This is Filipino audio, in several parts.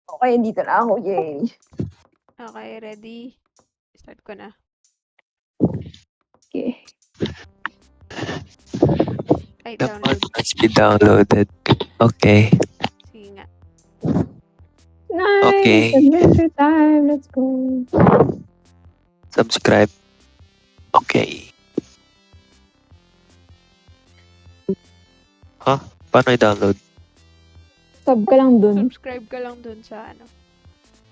Okay, dito na ako, yay. Okay, ready? Start ko na. Okay. Ay, The download. pod must be downloaded. Okay. Sige nga. Nice! Okay. Adventure time! Let's go! Subscribe. Okay. Huh? Paano i-download? Sub ka lang dun. Subscribe ka lang dun sa ano.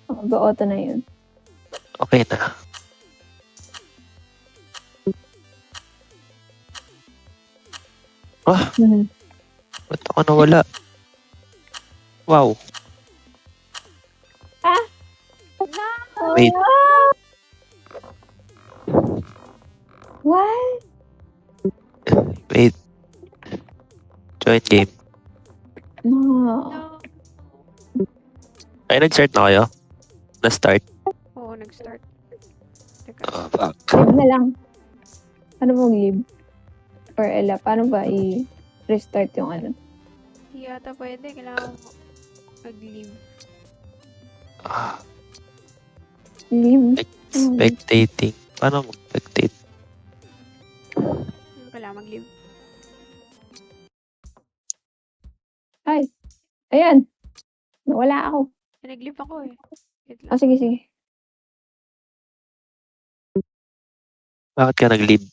Mag-auto na yun. Okay na. Ah, Mhm. ba't ako nawala? Wow. Wait. What? Wait. Join game. No. No. Ay, nag-start na kayo? Na-start? Oo, nag-start. Teka. Back. Live na lang. Paano mo live? Or Ella, paano ba i-restart yung ano? Hindi yata pwede. Kailangan mo mag-leave. Ah, Live? spectating. Paano mag-spectate? Kailangan mag-leave. Ay! Ayan! Nawala ako. Nag-leave ako eh. Wait lang. Oh, sige, sige. Bakit ka nag-leave?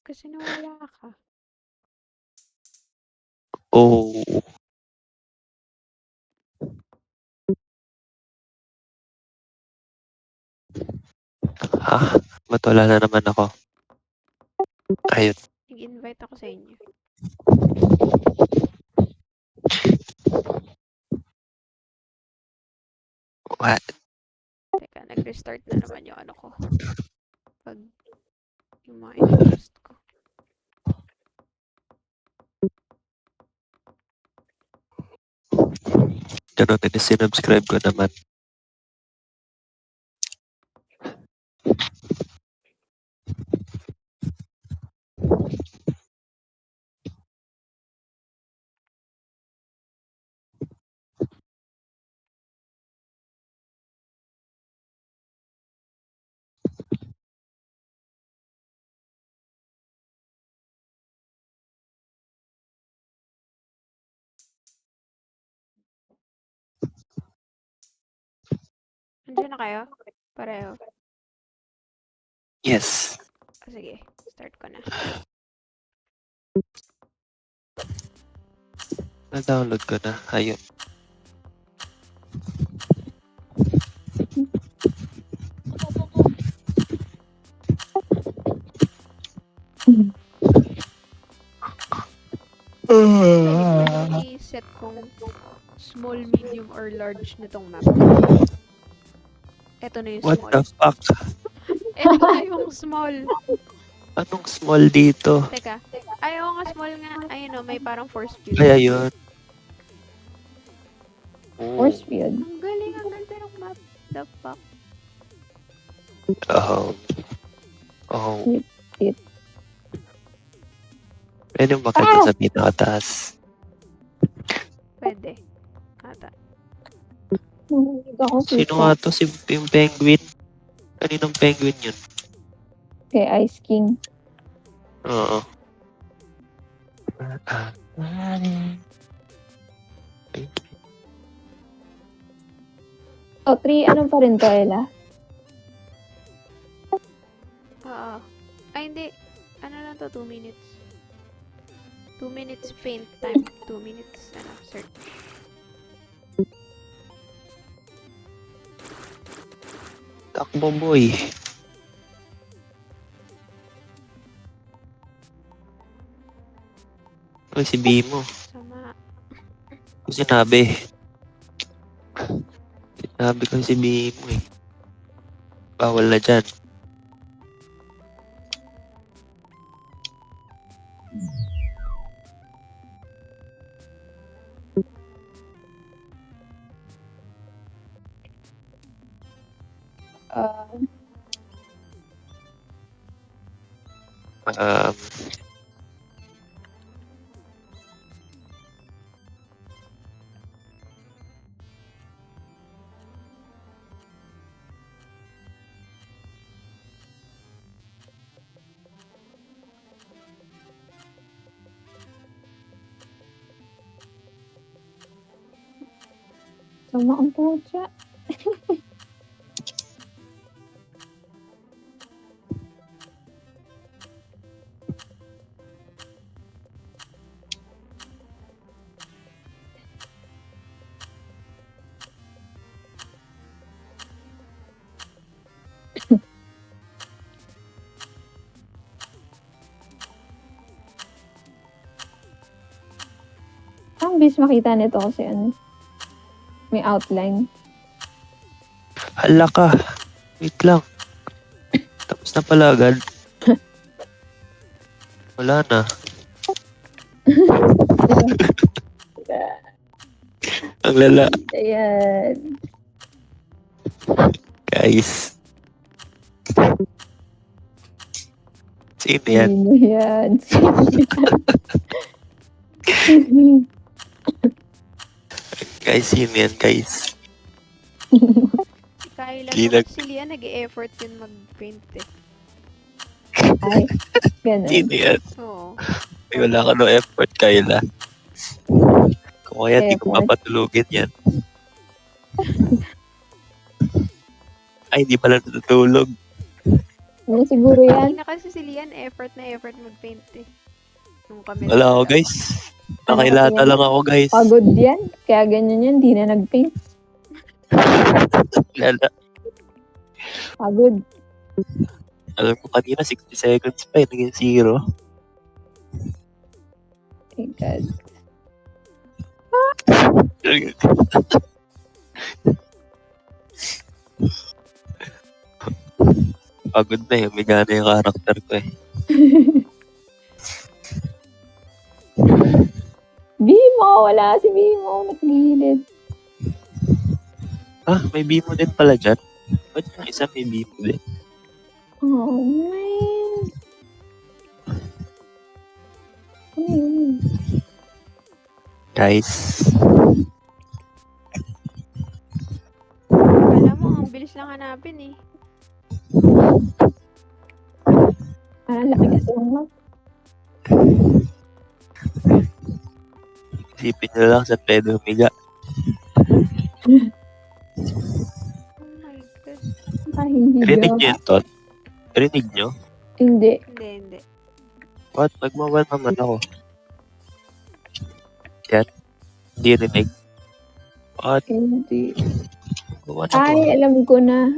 Kasi nawala ka. Oh. Ha? Ba't wala na naman ako? Ayun. Nag-invite ako sa inyo. What? Teka, nag-restart na naman yung ano ko. Pag yung mga in-post ko. Ganun din, sinubscribe ko naman. Andiyan na kayo? Pareho. Yes. Sige, start ko na. Na-download ko na. Ayun. Pwede ko bang i-set kung small, medium, or large nitong map? Ito na yung What small. the fuck? Ito na yung small. Anong small dito? Teka. Ayaw nga small nga. Ayun o, may parang force field. Ay, ayun. Oh. Force field. Ang galing, ang ganda ng map. The fuck? Oh. Oh. It. Pwede mo makita sa pinakataas. Pwede. Ata. Nahulog ako Sino kita. nga to? Si yung penguin? Kaninong penguin yun? Okay, Ice King. Oo. Oh, 3, ano pa rin to, Ella? Oo. Ay, hindi. Ano lang to? 2 minutes. 2 minutes paint time. 2 minutes, search. Takbo, boy. Uy, si Bimo. Sama. Sinabi. Sinabi ko si Bimo eh. Bawal na dyan. Sama ang pucha. Ang bis makita nito kasi ano, may outline. Hala ka. Wait lang. Tapos na pala agad. Wala na. Ang lala. Ayan. Guys. Sino yan? Sino yan? Guys, sino yan, guys? Si Kyla Di naman, nag- si Lian nag-e-effort yun mag-paint eh. Ay, ganun. Sino yan? Oo. Ay, wala ka no effort, Kayla. Kung kaya, di ko Effort? papatulugin yan. Ay, di pala natutulog. Ano siguro yan? Kanina kasi si Lian, effort na effort mag-paint eh. Nung kami Wala ako, naglalaro. guys. Nakilata lang ako, guys. Pagod yan. Kaya ganyan yan. Di na nag-paint. Lala. Pagod. Alam ko kanina, 60 seconds pa, naging 0. My God. Pagod na eh, umigana yung karakter ko eh. Bimo! Wala si Bimo. Nagilid. Ah, may Bimo din pala dyan. Ba't yung isa may Bimo din? Oh, man. Ano yun? Guys, Alam mo, ang bilis lang hanapin eh. Parang laki kasi yung map. isipin nyo lang sa pwede humiga. Oh my God. Ah, hindi Rinig daw. nyo yun, Ton? Rinig nyo? Hindi. Hindi, hindi. What? Nagmawal naman ako. Yan. Hindi rinig. What? Hindi. Gawa na ko. Ay, alam ko na.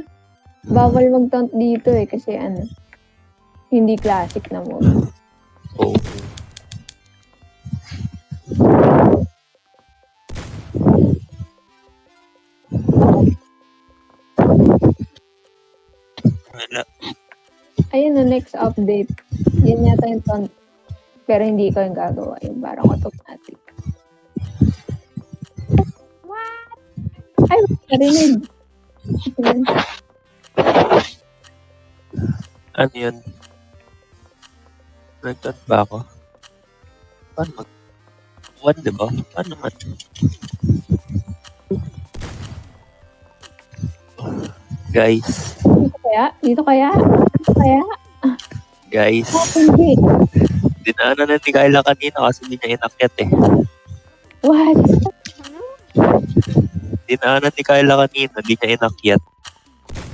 Bawal mag-taunt dito eh. Kasi ano, hindi classic na mode. Oh. Wala. Ayun na, next update. Yan yata yung taunt. Pero hindi ko yung gagawa. Yung parang automatic. What? Ay, narinig. Ayan. Ano yun? Nagtat ba ako? Paano mag... One, diba? Paano man? Guys. Dito kaya? Dito kaya? Dito kaya? Guys. Oh, hindi. Dinaanan na ni Kyla kanina kasi hindi niya inakyat eh. What? Ano? Dinaanan ni Kyla kanina, hindi niya inakyat.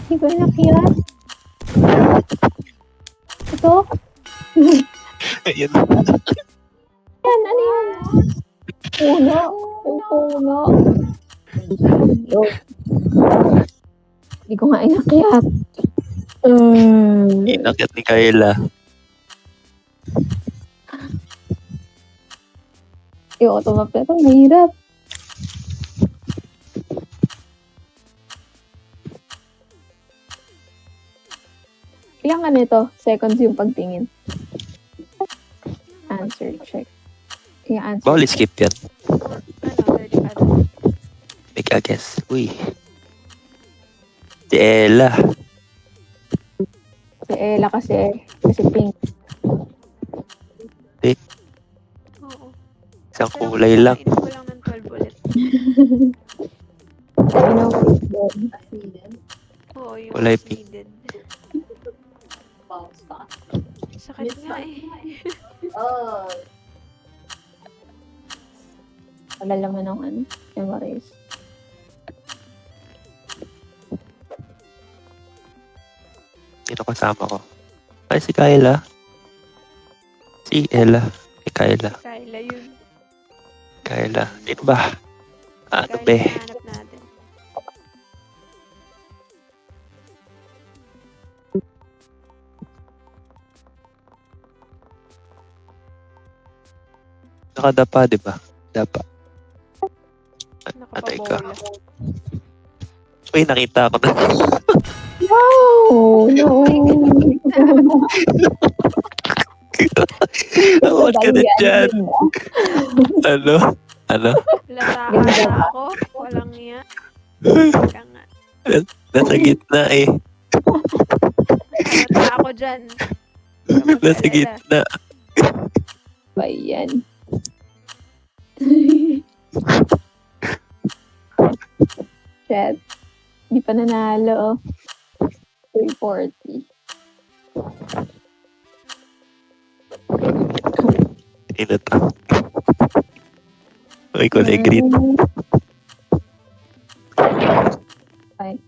Hindi ko inakyat. Ito? Ayun. Yan, ano yan? Puno. Yung puno. Yo. Hindi ko nga inakyat. Inakyat ni Kyla. Yung automap na ito, mahirap. Ilang ka nito? Seconds yung pagtingin. Answer check. Yung answer. Bawal skip yan. Ano, 35. Make a guess. Uy. Si Ella. Si Ella kasi pink. Oo. Isang Pero kulay lang. inom ko lang ng 12 ulit. I know it's dead. Oo, yung Kulay as pink. needed. Sakit nga eh. Wala laman ng ano, memories. Sino kasama ko? Ay, si Kyla. Si Ella. Si Kyla. Kyla yun. Kyla. Sino ba? Ano Kyla be? hinahanap natin. Nakadapa, di ba? Dapa. Teka. Nakapabola. Uy, nakita ko na. No! No! Awat ka na Yan, dyan. ganda. Ano? Ano? Lata Ganda ata ba? ako. Walang niya. Teka nga. Nasa gitna eh. Halata ako dyan. Huwag ka Nasa mag-alala. gitna. Ba yan? Chat. Di pa nanalo. 340. Sino to? Uy, kulay green. Ay.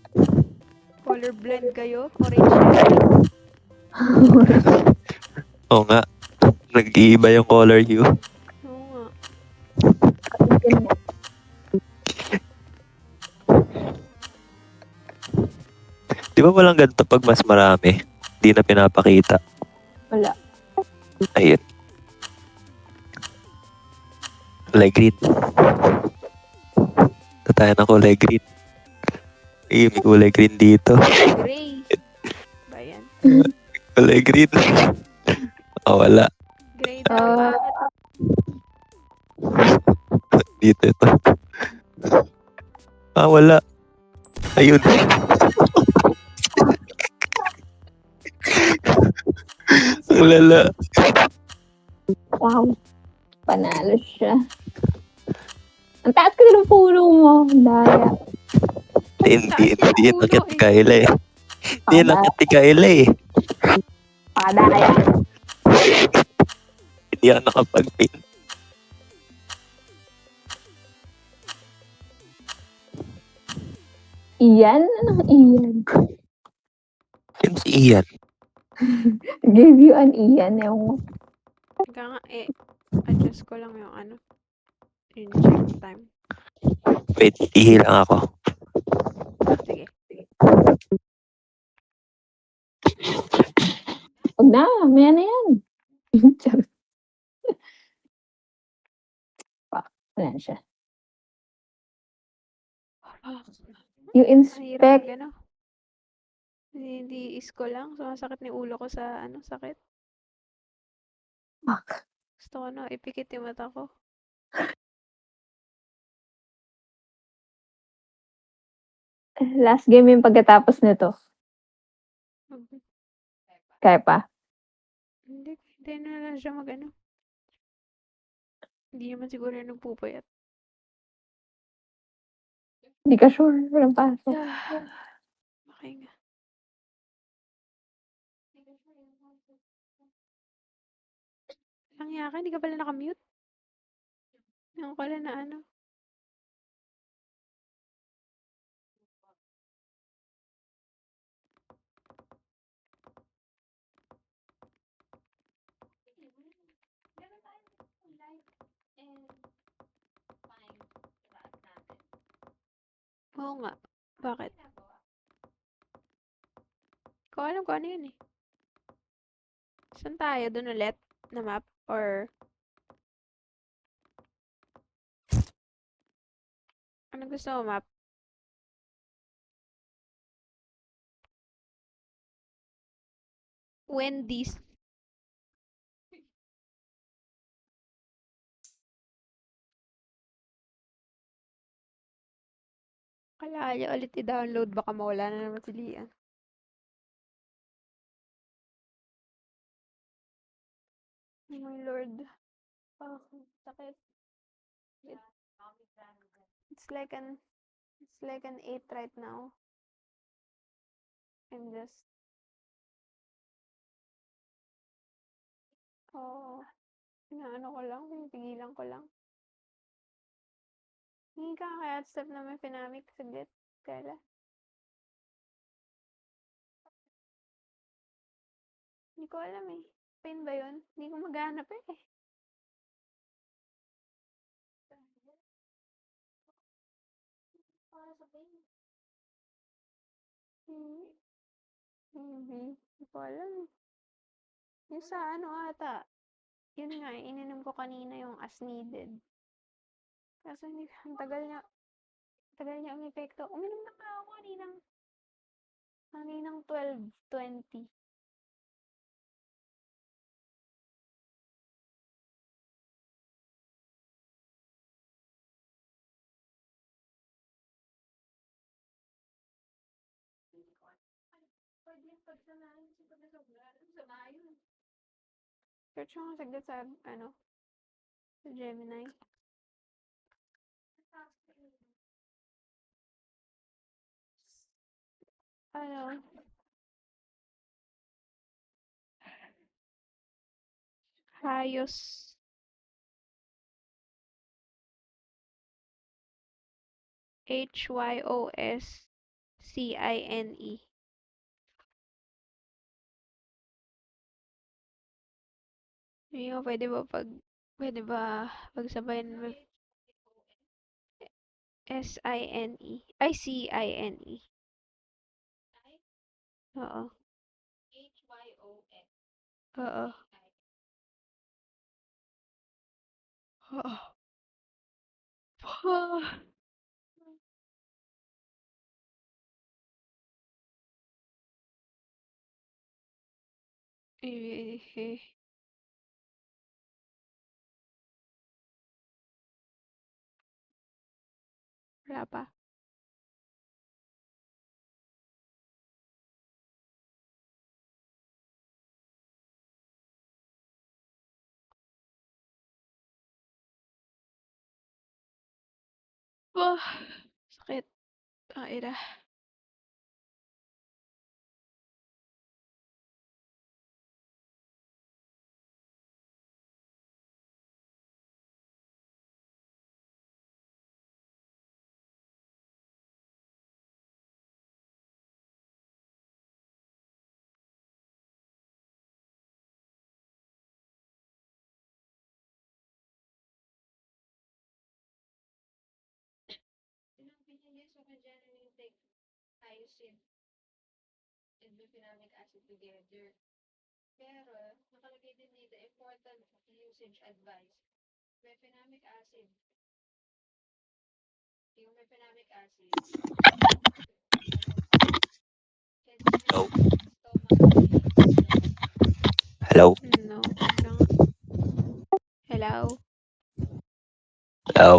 Colorblind kayo. Orange yan. Oo nga. Nag-iiba yung color hue. Oo nga. Ganda. Di ba walang ganito pag mas marami? Di na pinapakita. Wala. Ayun. Kulay green. Ito tayo ng kulay green. Ay, may kulay green dito. Gray. Ba yan? Kulay green. Oh, wala. Gray daw. Dito ito. Ah, wala. Ayun. Ang lala. Wow. Panalo siya. Ang taas ka ng puno mo. Daya. Hindi Puno nakit eh. Kyla eh. Hindi nakit ni Kyla eh. Padaya. Hindi ako nakapag-pin. Iyan? Anong iyan? Sino si Ian? Give you an iyan. Ewan ko. Teka nga adjust ko lang yung ano. Yung check time. Wait, ihilang ako. Sige. Huwag na. Maya na yan. Charot. Wala na siya. You Mahirap inspect. mag ano. Hindi isko lang. Sumasakit ni ulo ko sa ano, sakit. Fuck. Gusto ko na ipikit yung mata ko. Last game yung pagkatapos nito. Kaya pa. Hindi na lang siya mag ano. Hindi naman siguro yung nagpupuyat. Hindi ka sure. Walang pasok. Okay nga. Ang yaka, hindi ka pala nakamute. Yung pala na ano. Oo nga. Bakit? Ko alam kung ano yun eh. Saan tayo? Doon ulit? Na map? Or ano gusto mo map? Wendy's. Kalaya ulit i-download. Baka mawala na naman si Lian. Oh my lord. Sakit. It's like an 8 right now. I'm just inaano ko lang, pinipigilan ko lang. Hindi ka kaya step na may pinamik saglit. Kaya Hindi ko alam eh. Pain ba yun? Hindi ko maghanap eh. Hmm. Hindi ko alam. Yung sa ano ata. Yun nga, ininom ko kanina yung as needed. Kaso hindi, ang tagal niya umepekto. Uminom na nga ako kaninang 12:20. Search mo nga saglit sa, ano, sa Gemini. Ano, Hyos. HYOSCINE. Yun nga, pwede ba pagsabayan mo? SINE. Ay, CINE. Oo. Oo. Oo. Eh, wala pa. Sakit. Ang ina. Hello? Hello? No, wait lang. Hello? Hello?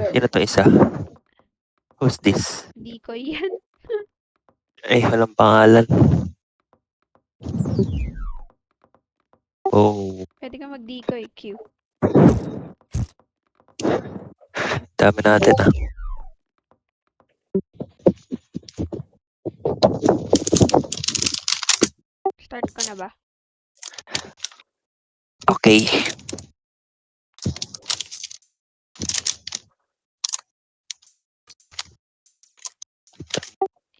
Sino to isa? Who's this? Di ko yan. Ay, walang pangalan. Oh, Pwede ka mag-decoy, Q. dami natin ah. Start ko na ba? Okay.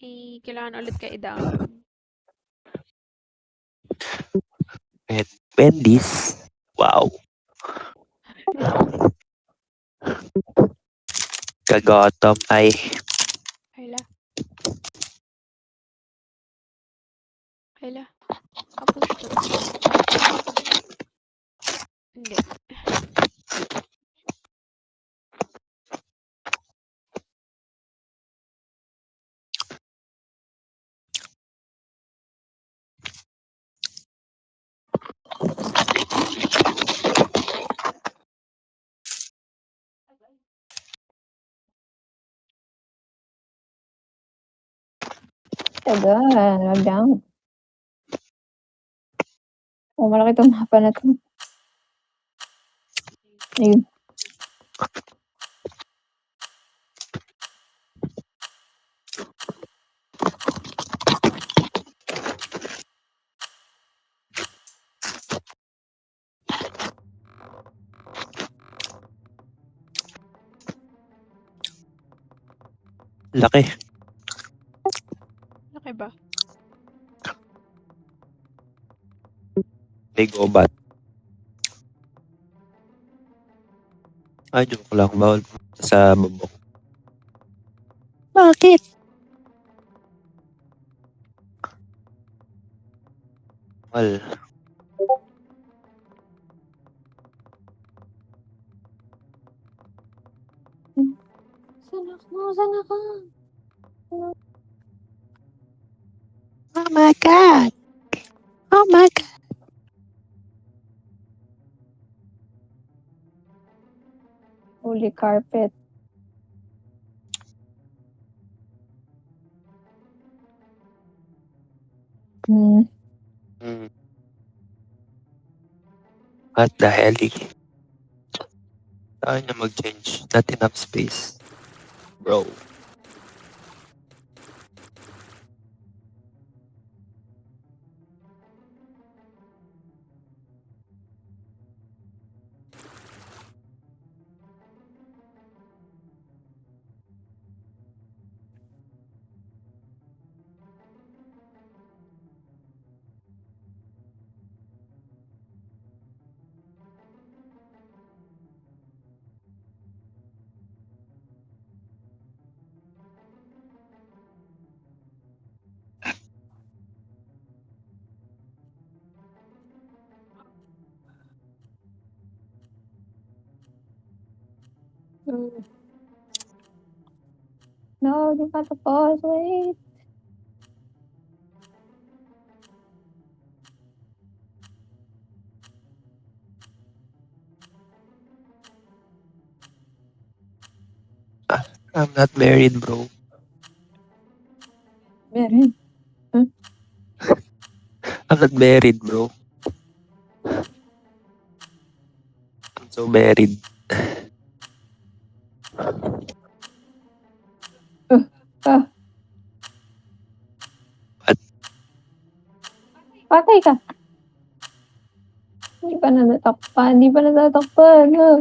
Eh, kailangan ulit ka i-download. Wendy's. Wow. Kagotom ay Hala. Hala. Kapush to. Hindi. Tagal, wag down. Oh, malaki itong mapa na to. Ayun. laki. Laki ba? May gobat. Ay, joke lang. Bawal sa bubok. Bakit? Well, Sana ako, sana ka. oh my God! Oh my God! Holy carpet. Hmm. Hmm. What the hell? Saan na mag-change? Not enough space. Bro. No, di pa tapos. Wait. I'm not married, bro. Meron. I'm not married, bro. I'm so married. Ah, At patay ka. Hindi pa natatakpan. Hindi pa natatakpan. Ah.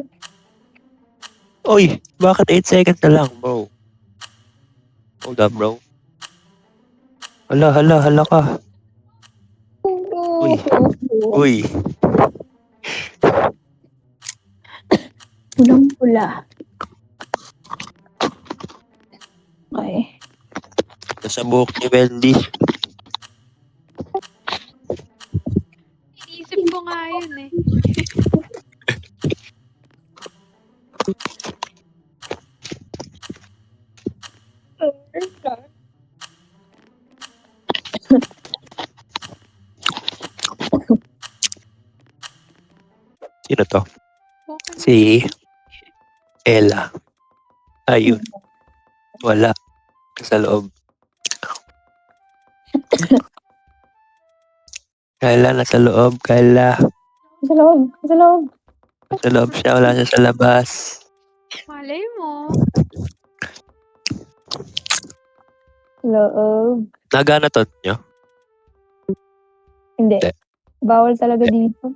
Oy, bakit 8 seconds na lang, bro? Hold up, bro. Hala, hala, hala ka. Uy, uy. Pulang-pula. Okay. Nasa buhok ni Wendy. Inisip ko nga yun eh. Sino to? Okay na. Si Ella. Ayun, wala. Sa loob. Kayla, nasa loob. Kayla. Sa loob. Sa loob. Nasa loob siya, wala siya sa labas. Malay mo. Loob. Nagana to nyo? Hindi. Hindi. Bawal talaga dito.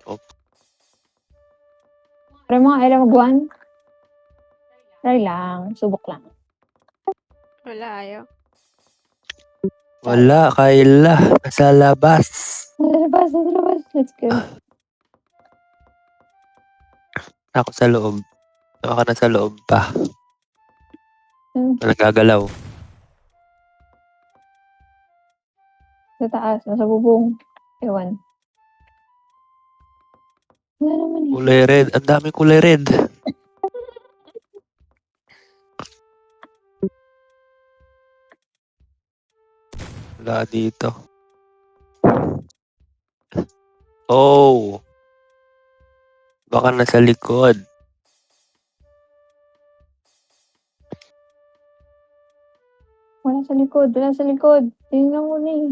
Oh. Pero mga alam magwan. Try lang. Subok lang. Wala, ayaw. Wala, Kayla. Nasa labas. Nasa labas. Nasa labas. Let's go. Ako sa loob. Ako nasa loob pa. Hmm. Nagagalaw. Sa taas. Nasa bubong. Ewan. Wala naman eh. Kulay red. Ang daming kulay red. Wala dito. Oh. Baka nasa likod. Wala sa likod. Wala sa likod. Tingnan mo na eh.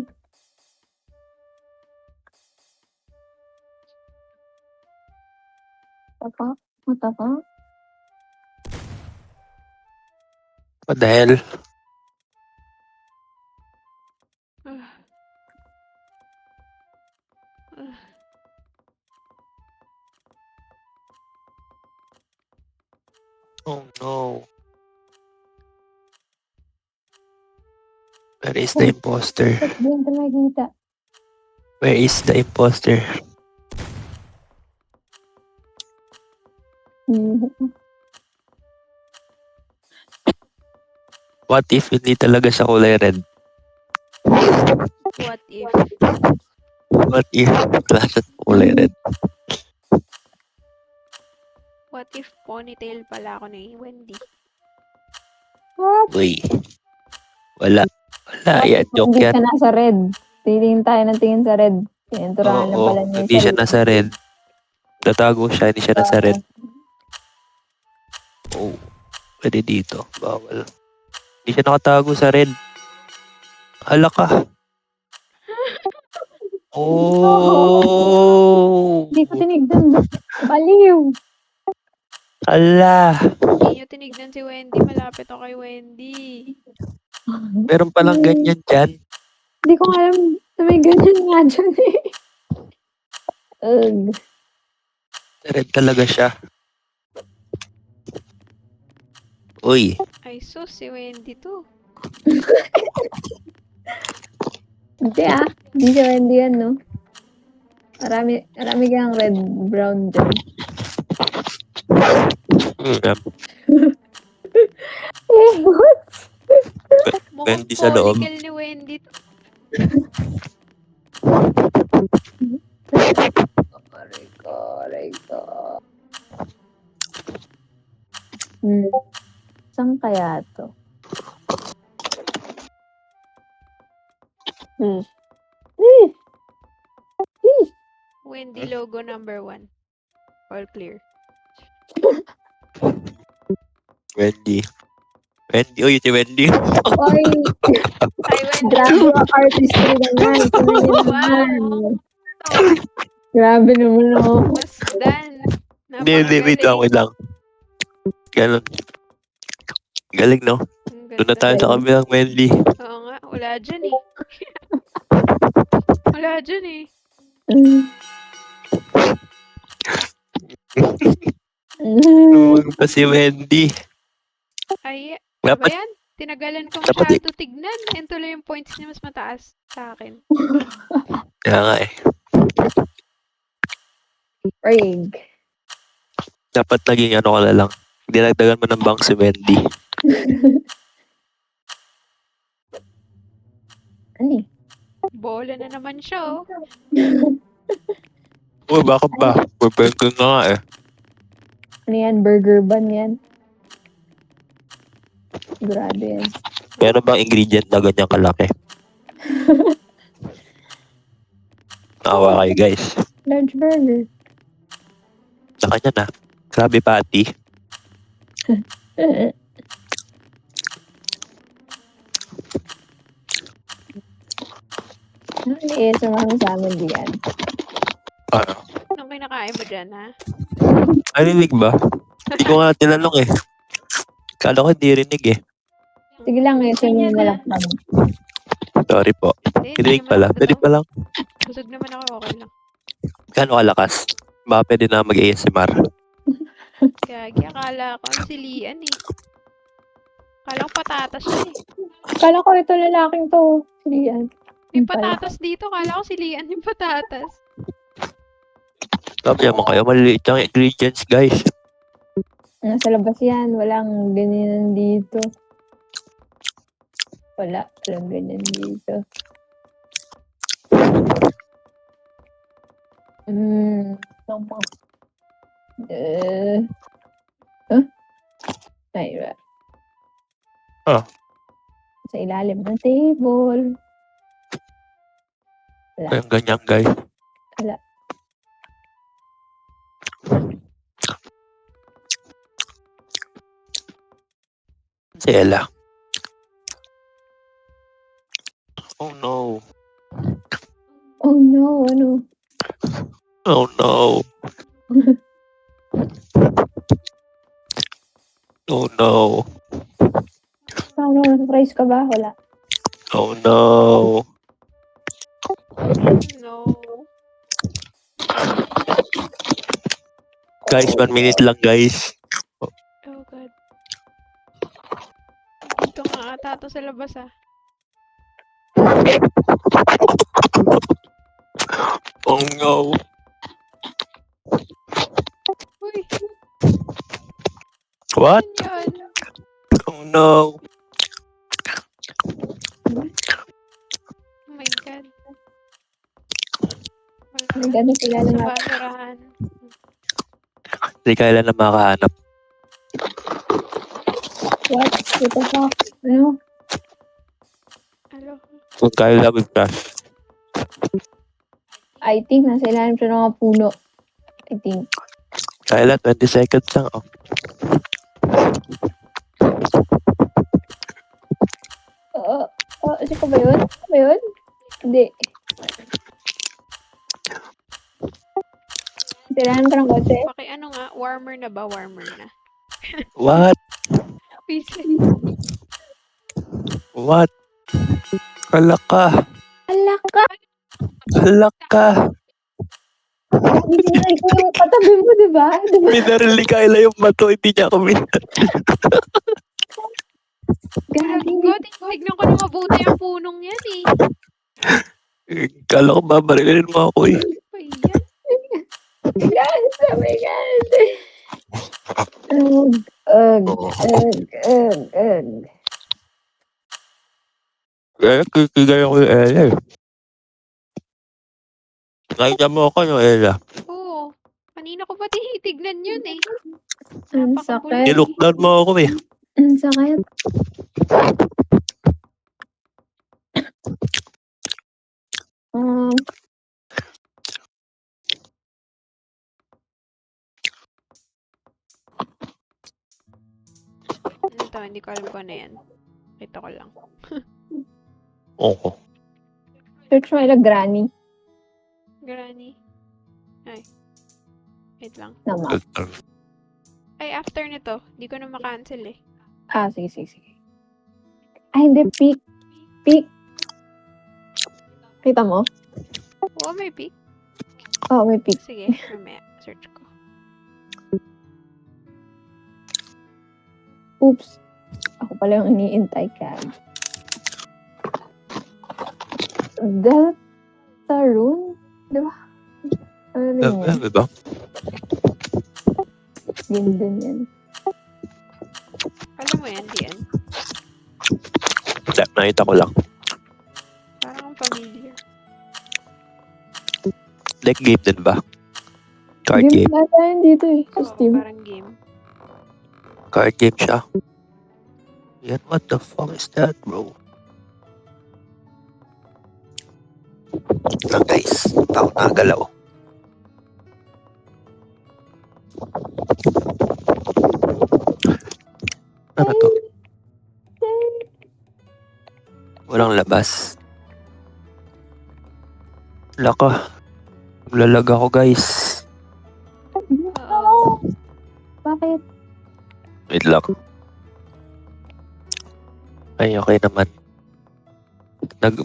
Tapak. Matapak. What the hell? Oh no. Where is the imposter? Ba't di ko nakikita? Where is the imposter? What if hindi talaga siya kulay red? What if? What if wala siya kulay red? What if ponytail pala ako ni Wendy? What? Uy. Wala. Wala. What Yan. if Joke hindi yan. siya nasa red? Tingin tayo ng tingin sa red. Pininturahan lang Oo. pala niya yung Hindi siya sarili. nasa red. Tatago siya. Hindi siya nasa red. Oh. Pwede dito. Bawal. Hindi siya nakatago sa red. Hala ka. Oh. Hindi ko tinignan. Baliw. Hala. Hindi nyo tinignan si Wendy. Malapit ako kay Wendy. Meron palang ganyan dyan. Hindi ko alam na may ganyan nga dyan eh. Ugh. Red talaga siya. Uy. Ay sus, si Wendy to. Hindi Hindi siya Wendy yan, no? Marami kang red, brown dyan. What? Mukhang Wendy sa loob. follicle ni Wendy to. Rico. Saan kaya to? Wendy logo number 1. All clear. Wendy. Wendy. Uy, si Wendy. Oy, Hi, Wendy. grabe ang artistry naman. Tingnan niyo naman. Oh, Grabe naman, oh. masdan. Hindi. Wait lang. Ganon. Galing, no? Ang Doon na ganda. tayo sa kabilang Wendy. Oo nga, wala dyan eh. Wala dyan eh. Huwag pa si Wendy. Ay, ano ba Dapat, yan? Tinagalan ko Dapat masyado tignan. Yan tuloy yung points niya mas mataas sa akin. kaya nga eh. Rig. Dapat naging ano ka na lang. Dinagdagan mo ng bank si Wendy. Ano eh? Bola na naman siya oh. Uy, bakit ba? Purpengking ka nga eh. Ano yan? Burger bun yan? Grabe yan. Meron bang ingredient na ganyan kalaki? Naawa kayo guys. Large burger. Sa kanya na. Grabe patty. Ano eh, sumama sa amin diyan. Ano? Anong kinakain mo dyan ha? Narinig ba? Hindi ko nga tinanong eh. Kala ko hindi rinig eh. Sige lang eh, sumama mo lang kami. Sorry po. Hindi Rinig naman pala. ako Pwede totoo. pa lang. Busog naman ako, okay lang. Gano'ng kalakas? Baka pwede na mag-ASMR. Gagi, akala ko ang silian eh. Akala ko patatas siya eh. Kala ko ito lalaking to. Sige yan. May Yung pala. patatas dito, akala ko silian yung patatas. Sabi mo kayo, maliliit yung ingredients guys. Nasa labas yan. Walang ganyan dito. Walang ganyan dito. Tama. Ay, sa ilalim ng table. Yung ganyan guys. Wala. Si Ella. Oh no. Oh no, ano? Oh no. Oh no. Paano, surprise ka ba? Wala. Oh no. No. Guys, 1 minute lang guys. Oh God. Dito nga ata to sa labas ah. Oh no. Uy, What? yan yun? Oh no. Oh my God. Wala May gano'n sila sa na basurahan. Hindi kailan na makahanap. what? What the fuck? Ano? Alo. Kung kailan mag-crash. I think nasa ilalim siya ng mga puno. I think. Kailan? 20 seconds lang. Oh. Siya ka ba yun? Siya ba yun? Hindi. Sa ilalim ka ng kotse? Ano nga, warmer na ba? Warmer na. What? Visit. What? Alak ka. Alak ka! Alak ka. Binaril ko yung katabi mo, di ba? Diba? Minaril ni Kyla yung bato. Hindi niya ako minaril. Gagi. Tignan ko na mabuti ang punong yan eh. Kala ko babarilin mo ako eh. Ano ba yan? Guys, oh my God. Ugh. Kaya kikigay ako yung Ella eh. Nakita mo ako yung Ella. Oo. Kanina ko pa tinitignan yun eh. Ang Napakabulo. sakit. Nilookdown mo ako eh. Ang sakit. Ito, hindi ko alam kung ano yan. Kita ko lang. Oo. Search mo ila granny. Granny. Ay. Wait lang. Naman. Ay, after nito, di ko na makancel eh. Sige. Ay, hindi. Peak. Kita mo? Oo, may pic. Oo, may peak. Sige, mamaya. Search ko. Oops. Ako pala yung iniintay ka. Deltarune? Di ba? Ano rin yan? Diba? Yun din yan. Alam mo yan, di yan. Hindi, nakita ko lang. Parang ang familiar. Like game din ba? Card game. Game na yun dito eh. Sa Oo, Steam. parang game. Card game siya. Yan, what the fuck is that, bro? Lang guys, ako nakagalaw. Ano to? Walang labas. Laka. Lalag ako guys. Oo. Bakit? Wait lang. Ay, okay naman.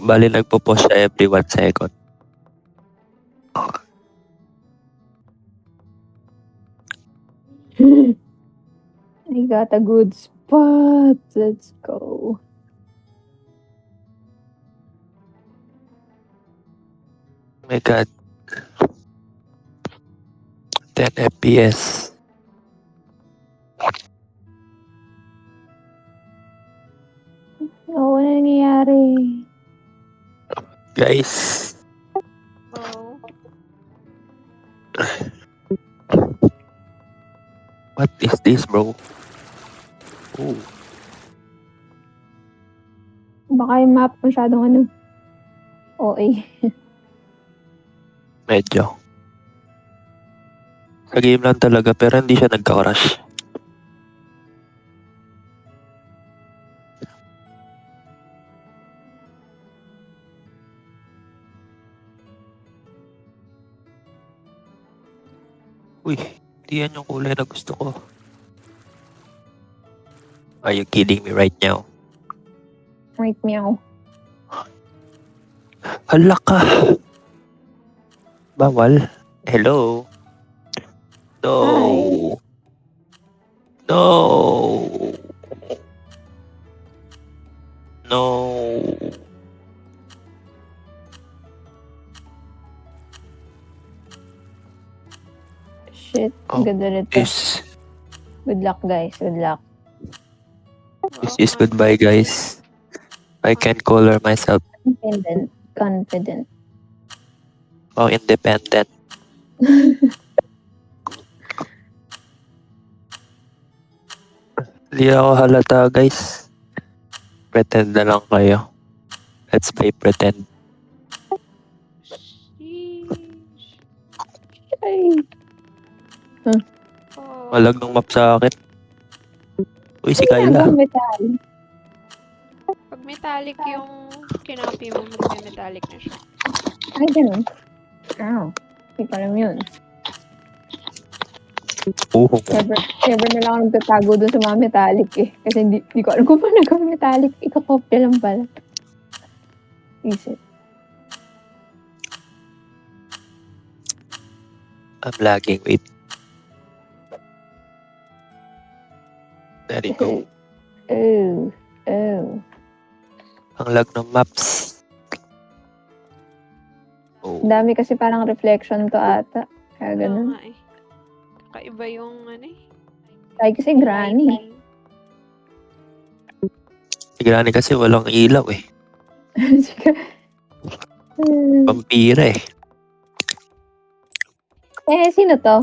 Bali nagpo-pause siya every 1 second. I got a good spot. Let's go. Oh my god. 10 FPS. Oo, ano nangyayari? Guys. Oo. What is this, bro? Oh. Baka yung map masyadong ano. OA. Medyo. Sa game lang talaga, pero hindi siya nagka-crash. Uy, hindi yan yung kulay na gusto ko. Are you kidding me right now? Right meow. Hala ka! Bawal. Hello? No! Hi. No! No! shit. Oh, Ganda nito. Good luck, guys. Good luck. This is goodbye, guys. I can color myself. Confident. Oh, independent. Hindi ako halata, guys. Pretend na lang kayo. Let's play pretend. Sheesh. Ay. Oh, Malag ng map sa akin. Uy, si Kyla. Ginagawang metal. pag metallic yung kinapi mo, magme-metallic na siya. Ay, ganun. Ow. Hindi ko alam yun. Never na lang ako nagtatago dun sa mga metallic eh. Kasi hindi ko alam kung paano gawin metallic. Ikakopya lang pala. Isip. I'm lagging. Wait. There you go. Oh. Ang lag ng maps. Oh. Dami kasi parang reflection to ata. Kaya Oo ganun. nga eh. Kakaiba yung ano eh. Ay, kasi granny. lighting. Si Granny kasi walang ilaw eh. Vampira eh. Sino to?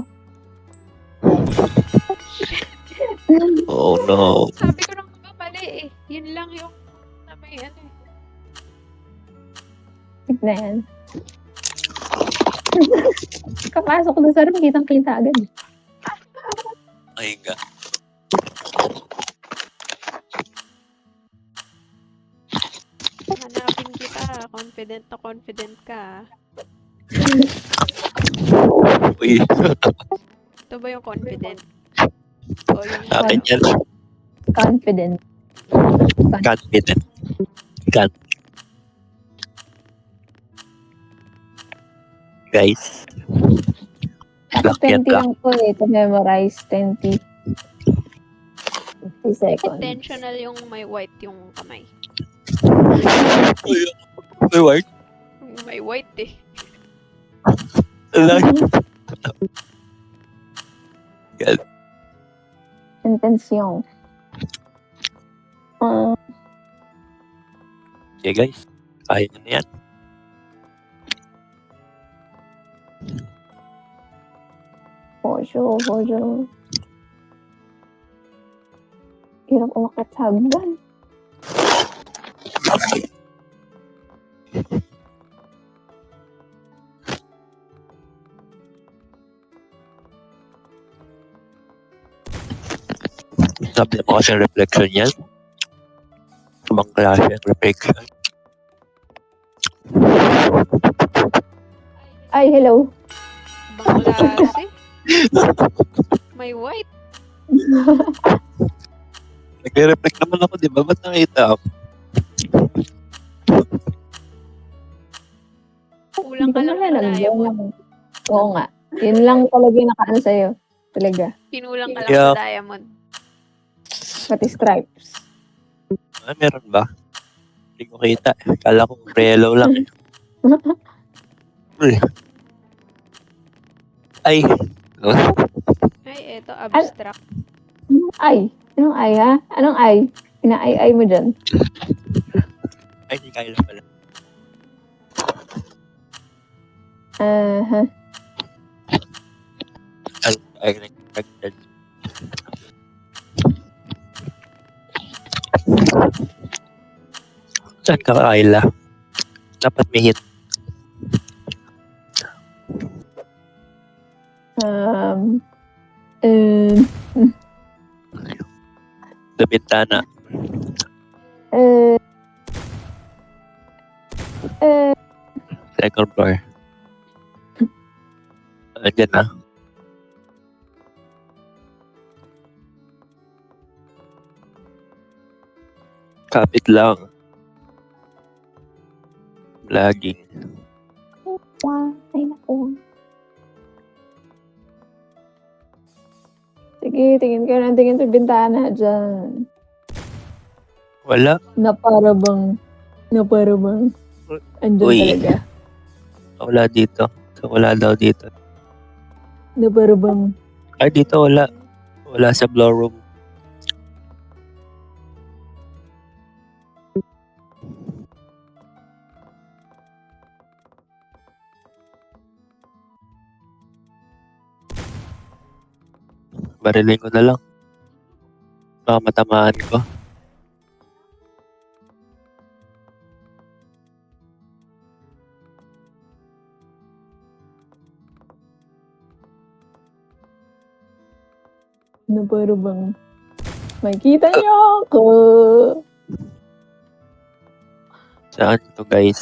Oh no. Sabi ko nang mali eh. Yun lang yung na may ano eh. Tignan yan. Kapasok na sa room, kitang-kita agad. Ay nga. Hanapin kita. Confident na confident ka. Uy. Ito ba yung confident? O yung Akin yan. Confident. Confident. Guys. Tapos Lakyat 20 ka. lang po eh. To memorize 20. 50 seconds. intentional yung may white yung kamay. May white? Yung may white eh. God. Intention. Okay guys. Kaya nyo na yan. Pojo. Hirap umakyat sa hagdan. Sabi mo kasi reflection yan. Ibang klase ang reflection. Ay, hello. Ibang klase. May white. Nagre-reflect naman ako, di ba? Ba't nakita ako? Kulang ka lang Hindi ko ng alam, diamond. Oo nga. Yun lang talaga yung nakaano sa'yo. Talaga. Kinulang ka lang Yeah. sa diamond. Pati stripes. Ah, meron ba? Hindi ko kita. Kala ko yellow lang eh. Uy. Ay. Ay, eto, abstract. Ay. Anong ay ha? Anong ay? Ina-ay-ay mo dyan. Ay, hindi kaya lang pala. Ay, nagtagtag. Saan ka, Kyla? Dapat may hit. Sa bintana. Second floor. Andyan na. Kapit lang. Lagging. Ay, naku. Sige, tingin ka na. Tingin sa bintana dyan. Wala. Na para bang andun Uy. talaga. Wala dito. So, wala daw dito. Na para bang Ay, dito wala. Wala sa blow room. Barilin ko na lang. Baka matamaan ko. na para bang makita niyo ako. Saan to, guys?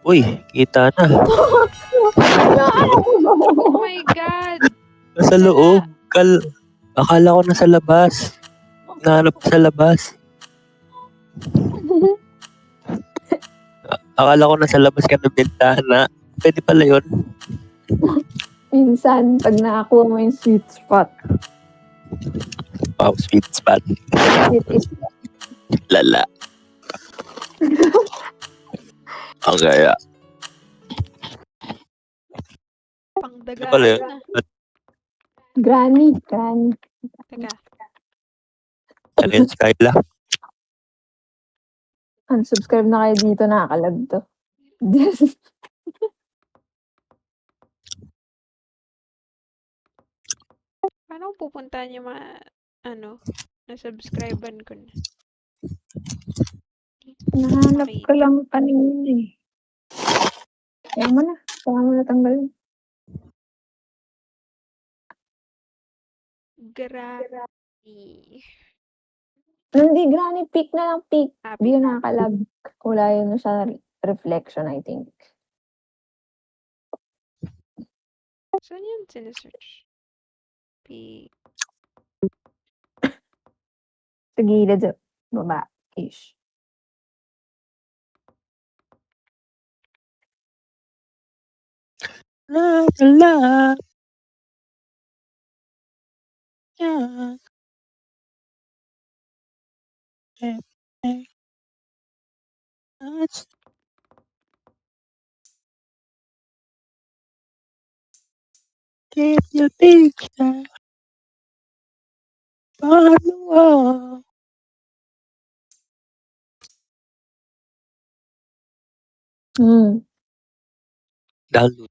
Uy, kita na. Oh my God! Nasa Wala. loob. Akala ko nasa labas. Nahanap ko sa labas. Akala ko nasa labas ka ng bintana. Pwede pala yun. Minsan, pag nakakuha mo yung sweet spot, Wow, sweet spot. it is Lala. Ang gaya. Ano pala yun? Pangdagaan na. granny. Teka. Ano yun, Skyla? Unsubscribe na kayo dito, nakakalag to. Paano ko pupuntahan yung mga, na-subscribean ko na? Nahanap Makita. ko lang kanina eh. Kaya mo na. Kaya mo na tanggalin. Granny. Hindi, granny, pick na lang, pick. Ah, Hindi yun nakakalag. Wala yun sa reflection, I think. Saan yun sinesearch? Sa gilid, sa baba-ish. La, la. Yeah. Keep your picture. Paano? Download.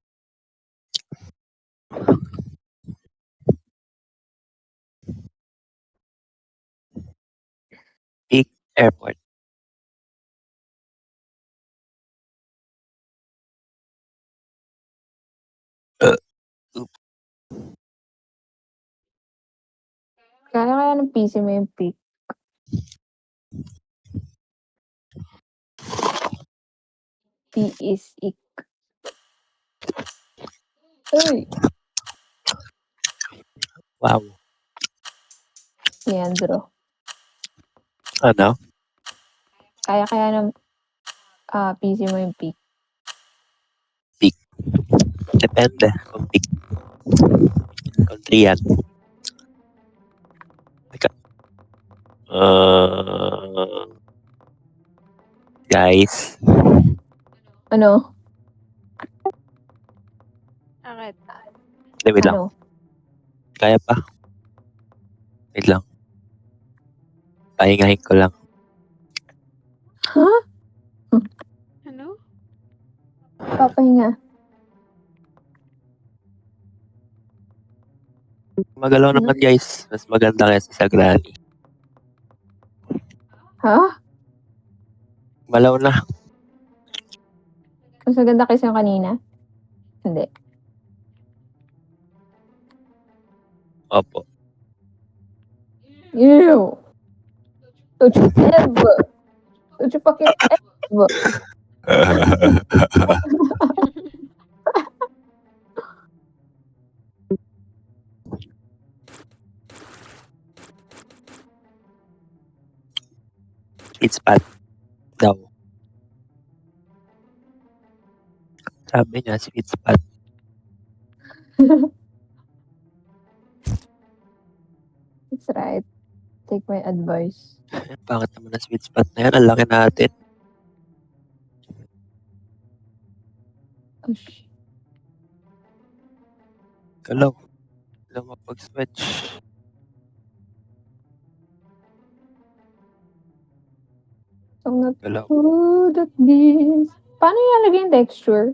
Big airport. Kaya ng PC mo yung pick. P is ik. Uy! Wow. Leandro. Ano? Kaya ng PC mo yung pick. Depende. Kung big. Country yan. Guys. Ano? Bakit? Wait lang. Ano? Kaya pa. Wait lang. Pahingahin ko lang. Ha? Ano? Papahinga. Magalaw naman guys. Mas maganda kaysa sa granny. Ha? Malaw na. Mas maganda kasi yung kanina? Hindi. Opo. Ew! Don't you ever! Don't you fucking ever! Sweet spot daw. Sabi niya, sweet spot. That's right. Take my advice. Bakit naman na sweet spot na yan? Ang laki natin. Gosh. Galaw. Alam mo pag-switch. So, I'm not Galaw. good at this. Paano ilalagay yung texture?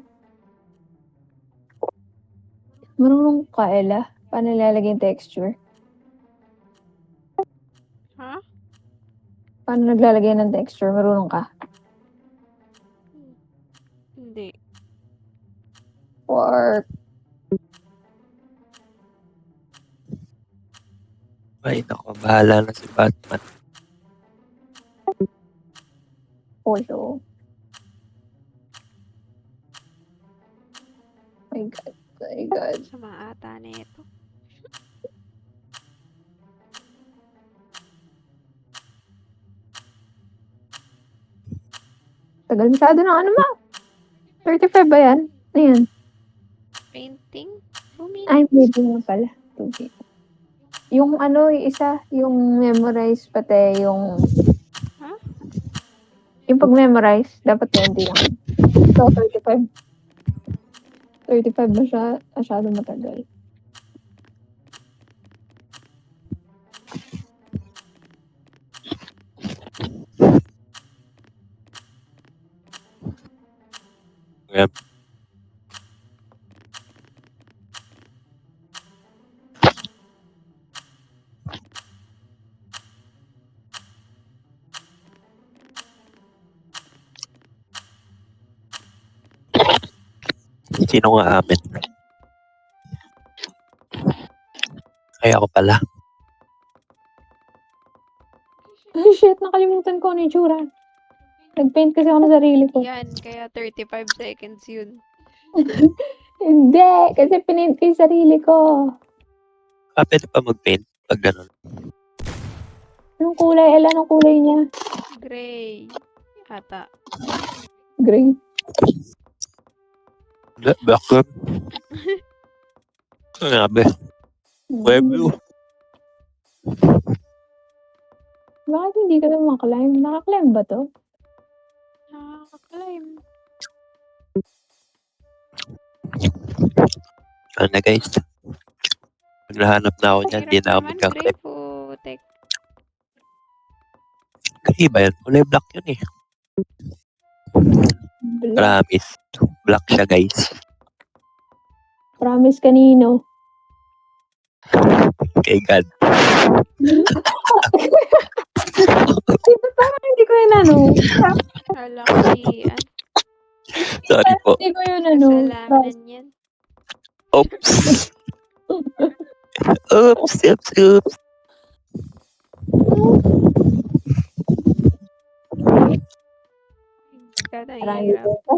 Marunong ka, Ella? Paano ilalagay yung texture? Ha? Paano naglalagay ng texture? Marunong ka? Hindi. Or Ay, nako. Bahala na si Batman. photo? My God. My God. Sama ata na ito. Tagal masyado ng ano ma? 35 ba yan? Ano yan? Painting? 2 Ay, minutes. maybe nga pala. Okay. Yung ano, yung isa, yung memorize pati yung... Ha? Yung pag-memorize, dapat 20 lang. So, 35. 35 masyado matagal. Yep. Sino nga amin? Ay, ako pala. Ay, shit, nakalimutan ko ano yung tsura. Nag-paint kasi ako ng sarili ko. Yan, kaya 35 seconds yun. Hindi, kasi pinaint ko yung sarili ko. Pwede pa mag-paint pag ganun. Anong kulay? Ella, anong kulay niya? Gray. Ata. Gray. Black yun. Grabe. Webview. Bakit hindi ka naman climb? Naka-climb ba to? Nakaka-climb. Ano na guys? Naglahanap na ako niyan. Hindi Hirap na ako naman, Gray. magkaklip. Putek. Kasi ba yan? Kulay black yun eh. Black. Promise. Black siya guys. Promise kanino? Kay God. Diba parang hindi ko yun ano? Kala ko si Sorry po. Hindi ko yun ano. kasalanan yan. Oops. Oops. Oops. Oops. Kada Parang hirap. ito.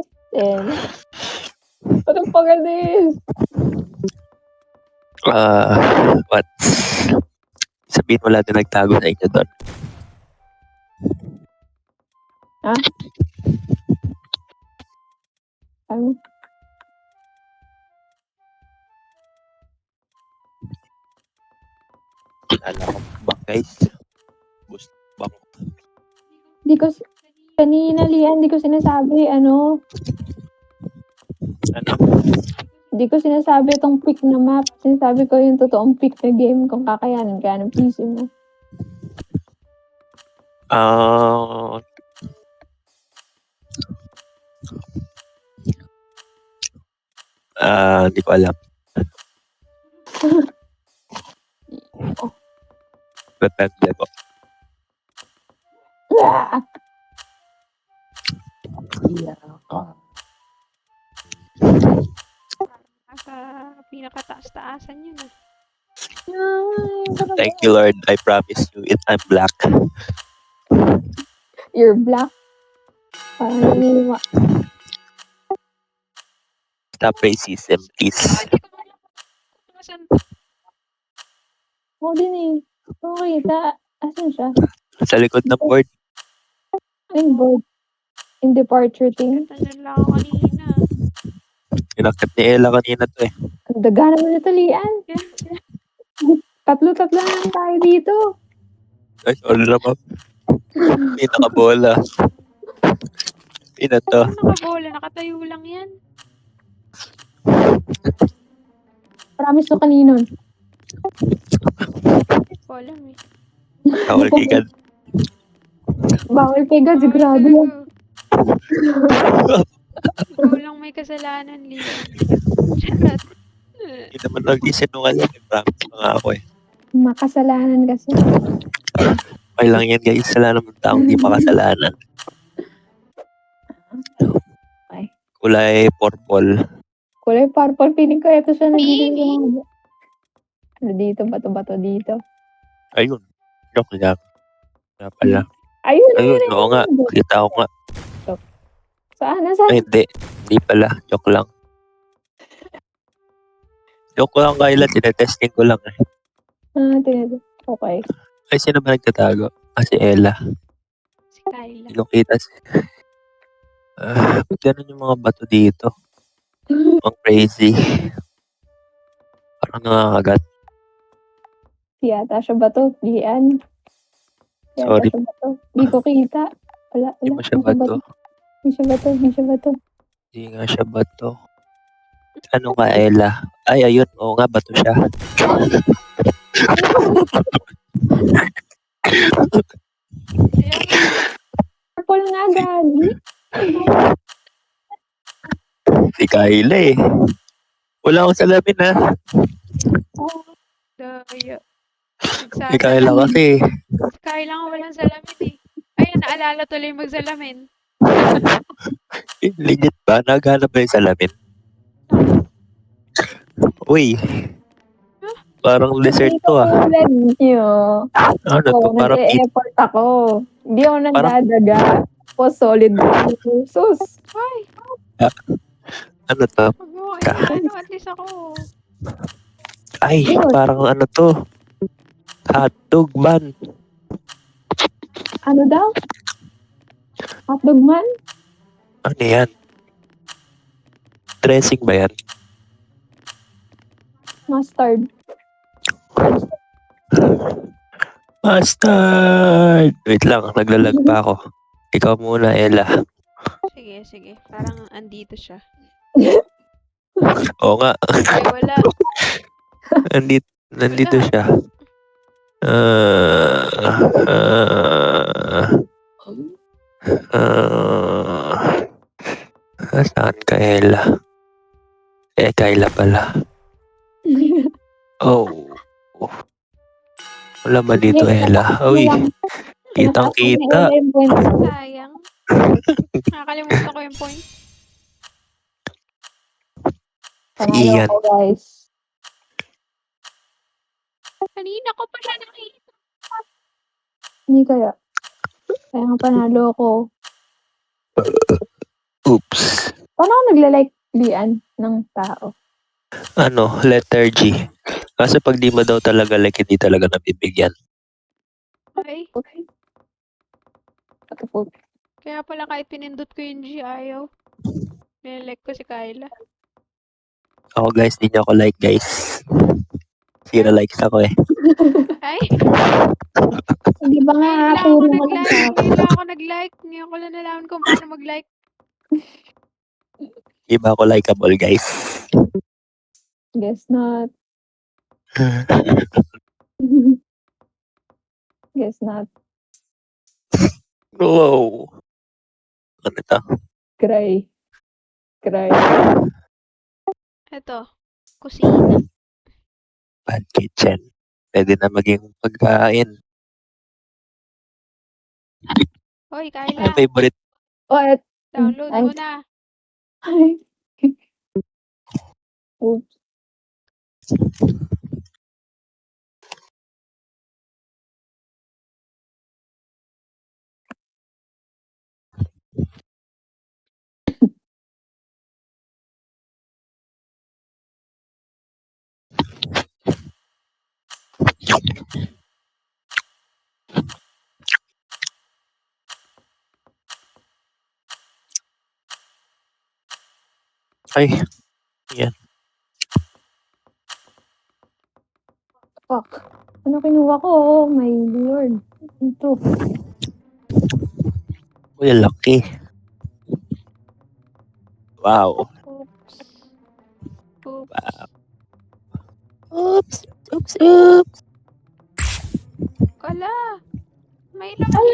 What the fuck is this? What? Sabihin wala din nagtago sa inyo doon. Ha? Ano? Kilala ko ba guys? Gusto bang Di ko, kanina Lian, di ko sinasabi, ano, ano? di ko sinasabi itong pick na map. Sinasabi ko yung totoong pick na game kung kakayanin ka ng PC mo. Hindi ko alam. Depende ko. Ah! Nasa pinakataas-taasan yun ah. Thank you Lord. I promise you it I'm black. You're black. Parang naniniwa. Stop racism please. Nasaan? Oo din eh. Oo, kita. Asan siya? Sa likod ng board. I'm bored. In departure thing. Nandun lang ako kanina. Inakit ni Ella kanina to eh. Ang daga naman ito, Lian. Tatlo-tatlo na lang tayo dito. Ay, sorry naman. Hindi nakabola. Hindi na to. Ano nakabola? Nakatayo lang yan. Promise ko kanino. Hindi ko alam eh. Bawal kay God. Bawal kay God, Bawal sigurado talaga. yan. Ikaw lang may kasalanan, Lian. Charot. Hindi naman nagsisinungaling. Promise ko nga ako eh. Makasalanan kasi. Okay lang yan guys. Wala naman taong di makasalanan. Okay. Kulay purple. Kulay purple, feeling ko ito siya nandito Pini. sa mga... Ano dito, bato-bato dito. Ayun. Joke lang. Nga pala. Ayun, Ayun, ayun, oo nga. ayun. Kita ko nga. Saan? Nasaan? Ay, hindi. Hindi pala. Joke lang. Joke lang, Kayla. Tinetesting ko lang eh. Tinado. Okay. Ay, sino ba nagtatago? Si Ella. Si Kyla. Hindi ko kita ba't ganun yung mga bato dito? Ang crazy. Parang nakakagat. Yata siya ba to? Lian. Yata Sorry. siya ba to? Di ko kita. Wala, Hindi wala. mo siya bato. Di siya ba to? Di siya ba to? Hindi nga siya bato. Ano ka, Ella? Ay, ayun. Oo nga, bato siya. Kaya nga. Purple nga, gagi. Si Kayla eh. Wala akong salamin ha. Daya. Si Kayla kasi. Si Kyla nga walang salamin eh. Ayun, naalala tuloy magsalamin. Legit ba? Naghanap ba yung salamin? Uy. Parang dessert Hindi to ko ah. tulad niyo. Ano to? Ako, Parang pizza. nag-e-effort ako. Hindi ako Parang- nagdadaga. Ako, solid. Sus. Ay, Ano to? wag mo ano, at least ako. Ay, Yun. parang ano to? Hotdog ban. Ano daw? Hotdog man? Ano yan? Dressing ba yan? Mustard. Mustard! Wait lang, naglalag pa ako. Ikaw muna, Ella. Sige. Parang andito siya. Oo nga, Ay, wala. nandito Wala. siya. Saan ka, Ella? Kayla pala. Oh. Wala ba dito, Ella? Uy, kitang kita. Sayang. Nakakalimutan ko yung point. Si Ian. Panalo ko, guys. Kanina ko pa siya nakita. Hindi kaya. Kaya nga panalo ko. Oops. Paano ako nagla-like lian ng tao? Ano, letter G. Kasi pag di mo daw talaga like, hindi talaga nabibigyan. Ay, Okay. Patupog. kaya pala kahit pinindot ko yung G, ayaw. Nilike ko si Kyla. Ako guys, di niyo ako like guys. 0 likes ako eh. Ay, Hindi ba nga ngayon lang ako puro mo lang nag-like. sa akin? Ngayon lang ako nag-like. Ngayon ko lang nalaman kung paano mag-like. Di ba ako likable guys? Guess not. Guess not. Wow. Ano to? Cry. Cry. Ito, kusina. Bad kitchen. Pwede na maging pagkain. Hoy, Ano Kyla, favorite? Oh, download ay. mo na. Ay. Oops. Ay, Fuck. Ano kinuha ko? Oh my lord. Ito. uy, lucky. Wow. Oops. Poop. Oops! Oops! Oops! Wala. May laman.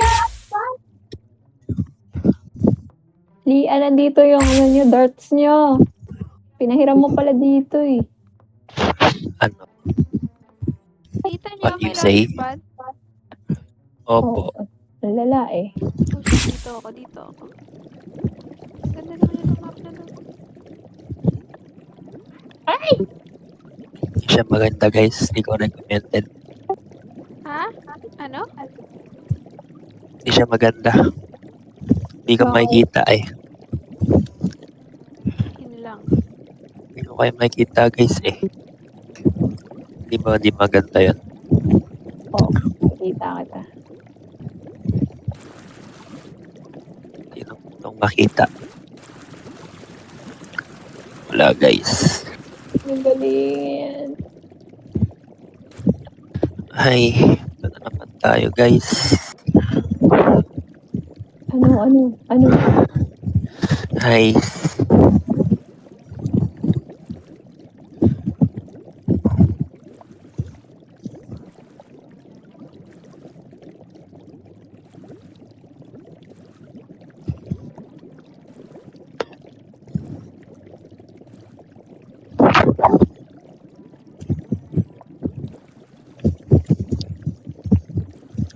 Lian, nandito yung ano nyo, darts nyo. Pinahiram mo pala dito eh. Ano? Kita niyo, What you may say? launchpad. Opo. Lala eh. Oh shit, dito ako. Ganda naman itong map na to. Hindi siya maganda guys. Hindi ko recommended. Ha? Ano? Hindi siya maganda. Hindi ka Bakit? makikita eh. Yun lang. Hindi ko kayo makikita guys eh. Hindi maganda yun. Kita kita. Hindi na itong makita. Wala guys. Ang galing. Ay, ito na naman tayo guys. Ano? Ay,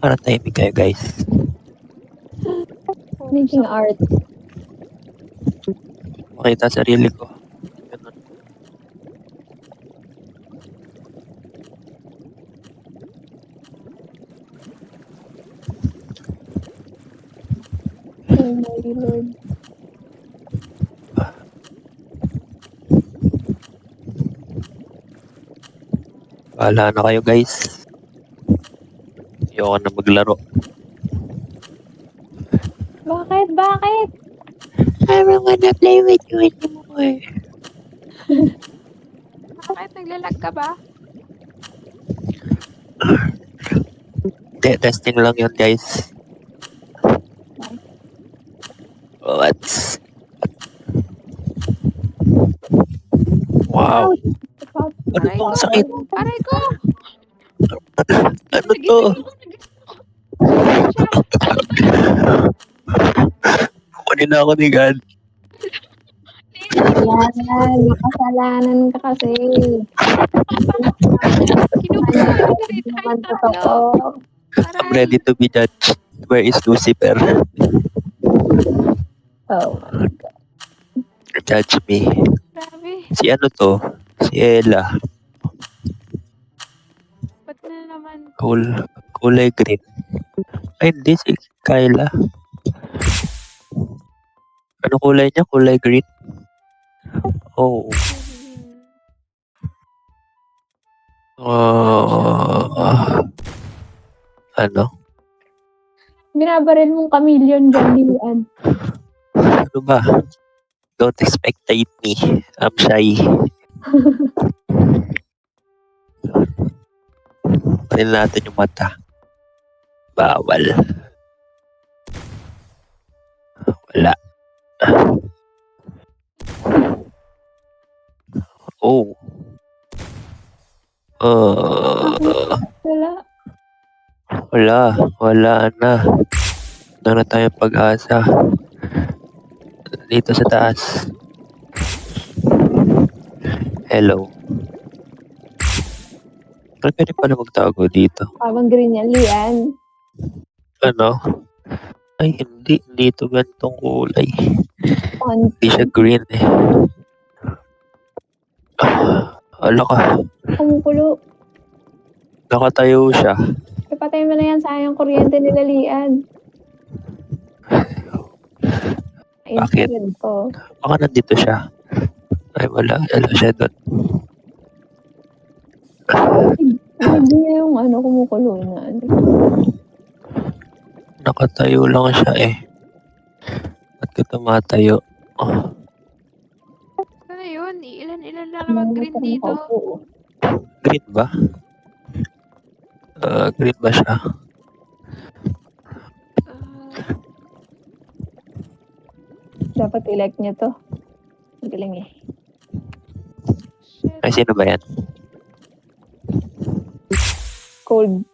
para timing kayo guys. Making art. Makita sarili ko. Ganun. Oh my Lord. Bahala na kayo guys. Ayoko na maglaro. Bakit? I don't wanna play with you anymore. Bakit? Naglalag ka ba? Testing lang yun guys. What's... Wow. Ano Aray to? ko! Ang sakit. Aray ko! Ano to? Kunin na ako ni God. Yan, makasalanan ka kasi. Kinukuha ko na rin Naman kahit totoo. tatlo. I'm Aray. ready to be judged. Where is Lucifer? Oh my God. Judge me. Grabe. Si ano to? Si Ella. Ba't na naman? Kulay green. Ay, hindi. Si Kyla. Ano kulay niya? Kulay green. Oh. Ano? Binabaril mong chameleon dyan, Lian. Ano ba? Don't expectate me. I'm shy. Panin natin yung mata. Bawal. Wala. Oh. Wala na. Wala na tayong pag-asa. Dito sa taas. Hello. Pwede pala magtago dito. Parang green yan, Lian. Ano? Ay, hindi. Hindi ito gantong kulay. On. Hindi siya green eh. Ala ka. Kumukulo. Nakatayo siya. Ipatay mo na yan, sayang kuryente nila, Lian. Bakit? Ayun ko. Baka nandito siya. Ay, wala. Wala siya doon. Hindi niya yung ano, kumukulo na. Nakatayo lang siya eh. Ba't ka tumatayo? Oh, Ano yun? Ilan lang naman green dito. green ba? Green ba siya? Dapat i-like niya to. Ang galing eh. Ay, sino ba yan? Cold.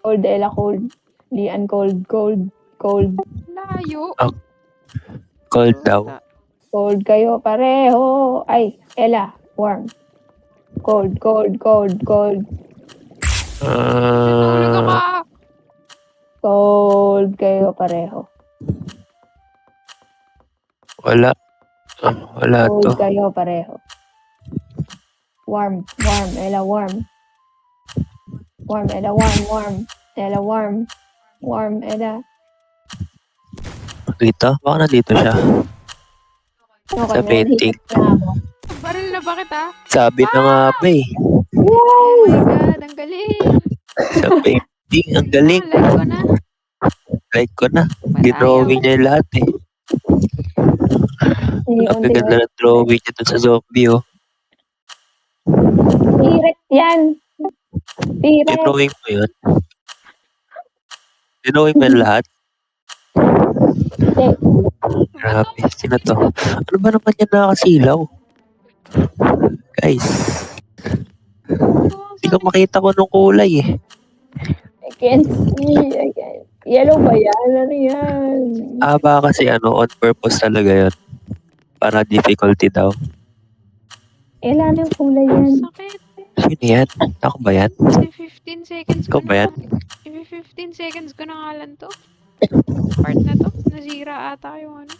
Cold, Ella, cold. Lian, cold, cold, cold. Layo. Cold daw. Puta. Cold kayo pareho. Ay, Ella, warm. Cold, cold, cold, cold. Nahulog Ah, ako. Cold kayo pareho. wala. Wala to. Cold kayo pareho. Warm, warm, Ella, warm. Warm, Ella, warm, warm. Ella, warm. Warm, Ella. Dito? Baka nandito siya. Okay, Sa may painting. nakita na ako. Baril na ba kita? Sabi na nga ba eh. Oh my God, ang galing. Sa painting. Ang galing. Like ko na. Like ko na. Ba't Ginrawing ayaw? niya yung lahat eh. Ang gaganda ng drawing niya dun sa zombie oh. Pirek yan. Pirek. Ginrawing mo yun. Ginrawing mo yung lahat. Hindi. Grabe. Sino to? Ano ba naman yan nakakasilaw? Guys. Hindi ko makita ko nung kulay eh. I can't see. I can't. Yellow ba yan? Ano yan? Baka kasi on purpose talaga yun. Para difficulty daw. Ella, anong kulay yan? Sakit. Sino yan? Ako ba yan? Kasi 15 seconds Ikaw ko ba na. yan? 15 seconds ko na nga lang to. Part na to. Nasira ata yung ano.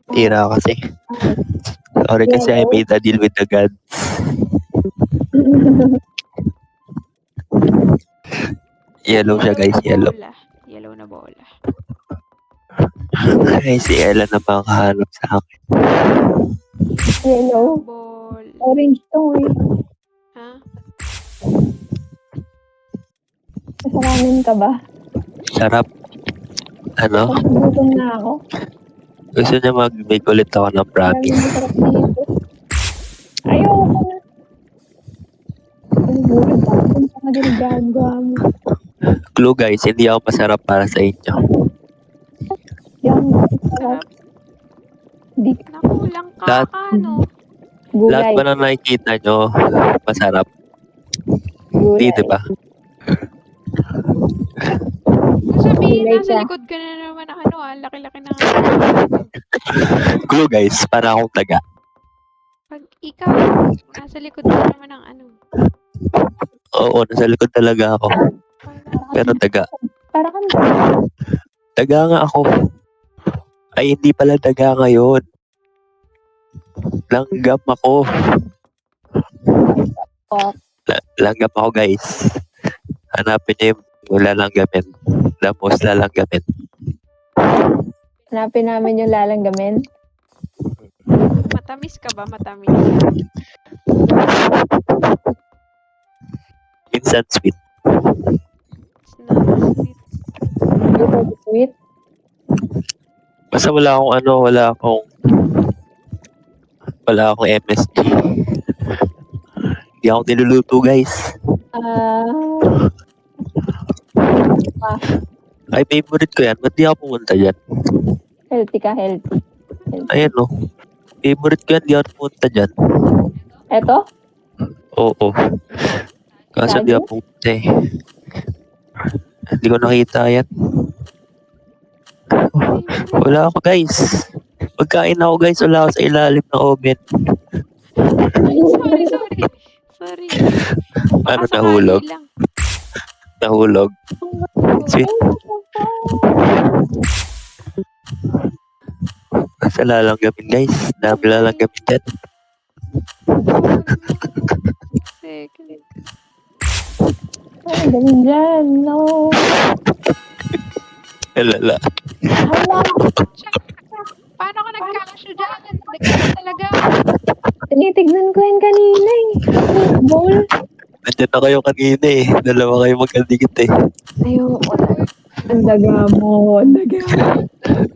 Tira kasi. Sorry kasi I made a deal with the gods. Yellow siya guys, yellow. Bola. Yellow na bola. Ay, si Ella na makahanap sa akin. Yellow. Ball. Orange to eh. Ha? Kasalanan ka ba? Sarap. Ano? Gutom na ako. Gusto niya mag-make ulit ako ng Marami promise. masarap dito. Ayoko na. Ang gulat ako kung saan ka ginagawa mo. Clue guys, hindi ako masarap para sa inyo. Yan, masarap. Sarap. Di, Nakulang ka. Lahat- Ano? Lahat gulay. ba na nakikita nyo, masarap? Gulay. Hindi, diba? Kung sabihin, Gulay nasa ka. likod ka na naman ng ano laki-laki na nga. Clue guys, para akong taga. Pag ikaw, nasa likod ka naman ng ano. Oo, nasa likod talaga ako. Pero taga. Para kang Taga nga ako. Ay, hindi pala taga ngayon. Langgam ako. Langgam ako guys. Hanapin niyo yung lalanggamin. The most lalanggamin. hanapin namin yung lalanggamin. Matamis ka ba? Matamis. Minsan sweet. It's not sweet. Super sweet. Basta wala akong MSG. Hindi ako niluluto guys. Ay, favorite ko yan. Ba't di ako pumunta dyan? Healthy ka, healthy. Ayan o. Favorite ko yan. Di ako pumunta dyan. Eto? Oo. Kaso di ako pumunta eh. Hindi ko nakita yan. Wala ako guys. Pagkain ako guys. Wala ako sa ilalim ng oven. Sorry. Sorry. Ano, Baka nahulog? sakali lang. Nahulog. Sweet. Sa lalanggamin guys. Dami lalanggamin dyan. Second. Ay, galing dyan. No. Alala. Hala. Paano ka nagkakasya dyan? Nagkakasya talaga. Tinitignan ko yan kanina eh. Meatball. Nandiyan na kayo kanina eh. Dalawa kayo magkadikit eh. Ayoko na. Ang daga mo. Ang daga.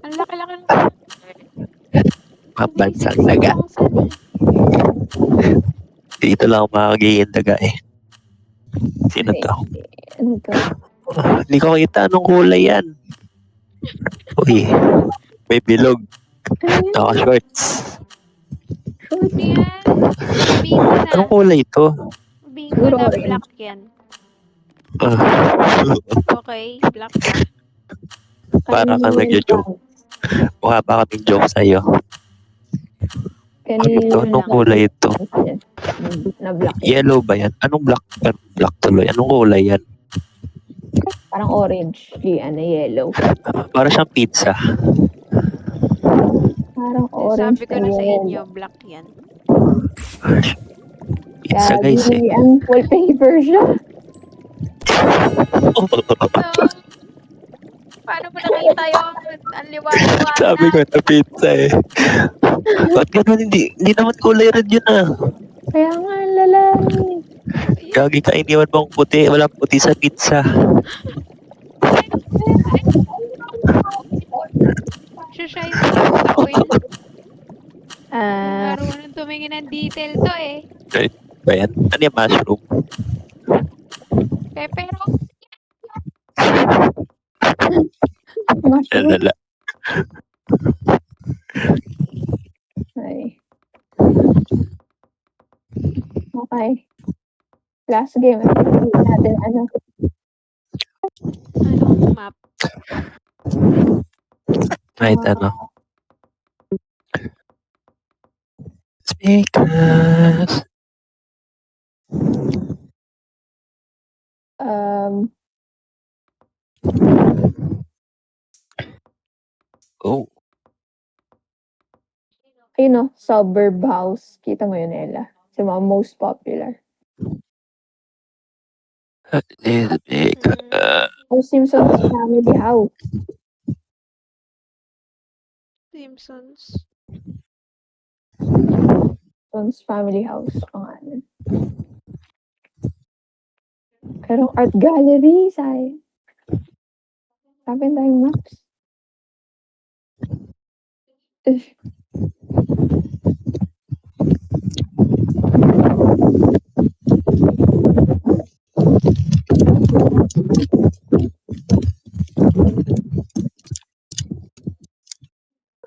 Ang laki-laki ng Pambansang daga. Dito lang ako makakagihin daga eh. Sino to? Ano to? Hindi ko kita anong kulay yan. Uy. May bilog. Ano yan? Naka-shorts. Ano yan? Sabihin mo na. Anong kulay ito? Sabihin mo Siguro na orange. black yan. Ah, Okay, black ba? para kang Carnelian nagjo-joke. brown. Mukha pa kaming joke sa'yo. Ano ito? Carnelian Anong lang. kulay ito? Yan. Na black yan. Yellow ba yan? Anong black? Black tuloy. Anong kulay yan? Parang orange. Yan na yellow. Para siyang pizza. Parang orange Sabi ko na na sa inyo, yellow. black yan. Pizza guys eh. Gagi, ang wallpaper siya. So, paano mo nakita yung ang liwanag Sabi ko na pizza eh. Ba't ganun? Hindi naman kulay red yun ah. Kaya nga, ang lalaki. Gagi ka, iniwan mong puti. Walang puti sa pizza. Shine sa oil. Ah, Marunong tumingin ng detail to eh. Ba yan? Ano yung mushroom? Pero, mushroom. Lala. Ay. Okay. Last game. Hindi natin ano. anong map? Right, ano? Speakers. Um, Oh. ayun no, suburb house. Kita mo yun, Ella. Si mga most popular. Little big. Or Simpsons Family House. Simpsons. Simpsons Family House. Pangalan. Pero art gallery, sayang. Sabi tayong maps.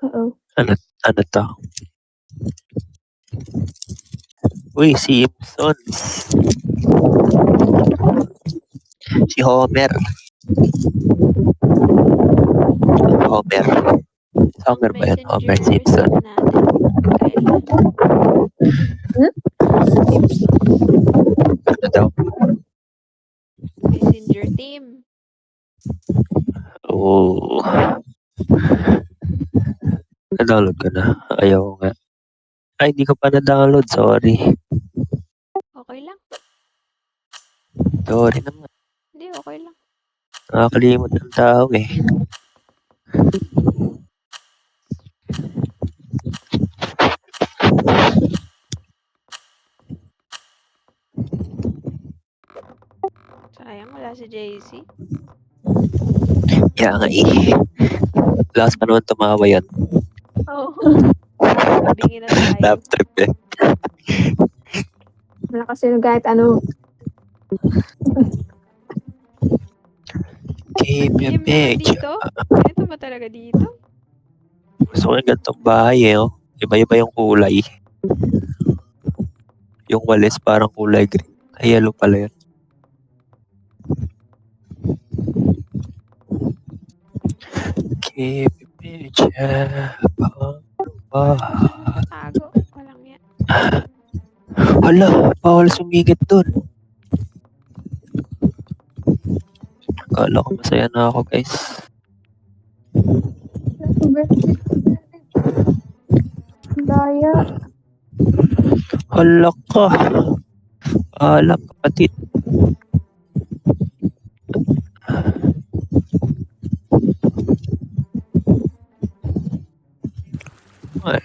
Uh-oh. Ano to? Uy, si Simpsons. Si Homer. Homer. Homer ba yan? Homer Simpson. Ano daw? Messenger team. Oh. Na-download ko na. Ayaw ko nga. Ay, hindi ko pa na-download. Sorry. Okay lang. Sorry naman. Hindi, okay lang. Nakakalimot ng tao eh. Sayang, wala si JC. Kaya nga eh. Last pa naman tumawa yan. Oo. Kabingin na tayo. Lap trip eh. Malakas yun kahit ano. Keep your Game naman picture. dito? Ito ba talaga dito? Gusto ko yung gantong bahay eh. Oh. Iba-iba yung kulay. Yung walis parang kulay green. Ay, yellow pala yun. Keep your picture. Tago. Walang yan. Hala, bawal sumingit dun. Akala ko masaya na ako guys. Daya. Hala ka. Hala kapatid. Ay.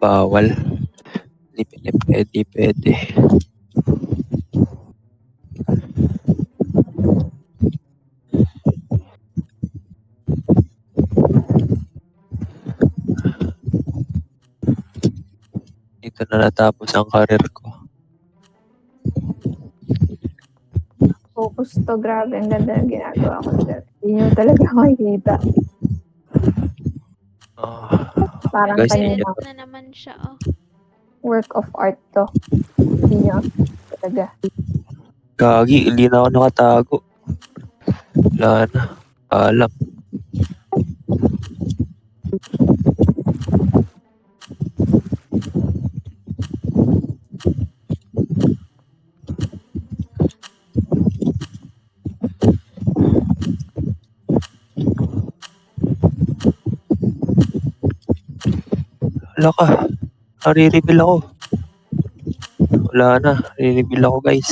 Bawal. Hindi pwede. Dito na natapos ang career ko. Focus to, grabe. Ang ganda ng ginagawa ko, sir. Hindi nyo talaga makikita. Parang guys, kanina, Silent na naman siya, oh. work of art to. Hindi nyo talaga. Gagi, hindi na ako nakatago. Wala na. Alam. Wala ka. Nare-reveal ako. Wala na. Nare-reveal ako, guys.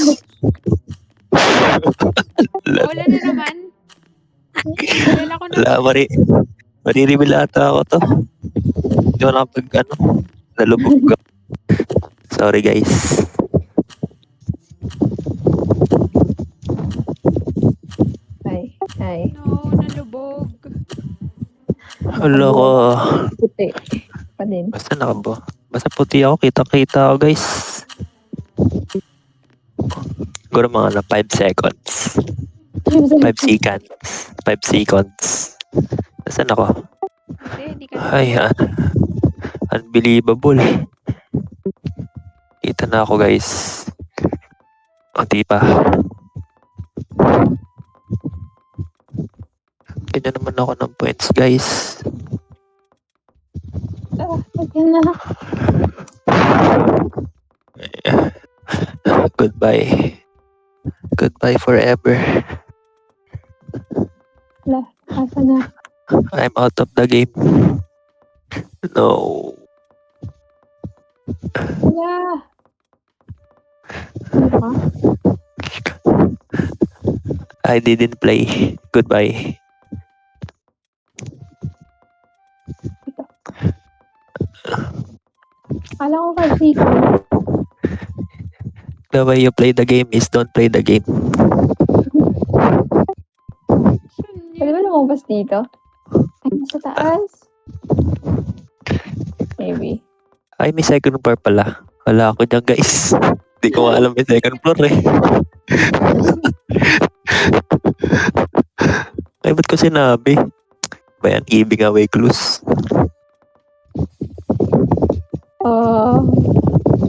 Wala na naman. Wala ko na. Wala, mari-reveal ata ako to. Hindi ko nakapag, nalubog ka. Sorry, guys. Ay. No, nalubog. Wala ko. Puti. Pa din. Basta nakabo. Basta puti ako. Kita-kita ako, guys. Siguro mga 5 seconds. 5 seconds. 5 seconds. Nasaan ako? Hindi ka Ay, unbelievable. Kita na ako, guys. Di pa. Ganyan naman ako ng points, guys. Yan na. Goodbye. Goodbye forever. Asa na? I'm out of the game. No. Wala. Ano ka? I didn't play. Goodbye. Kala ko kasi The way you play the game is don't play the game. pwede ba lumabas dito? Ay, nasa taas. Maybe. Ay, may second floor pala. Wala ako dyan, guys. Hindi ko alam may second floor eh. Ay, ba't ko sinabi? Ba yan, giving away clues?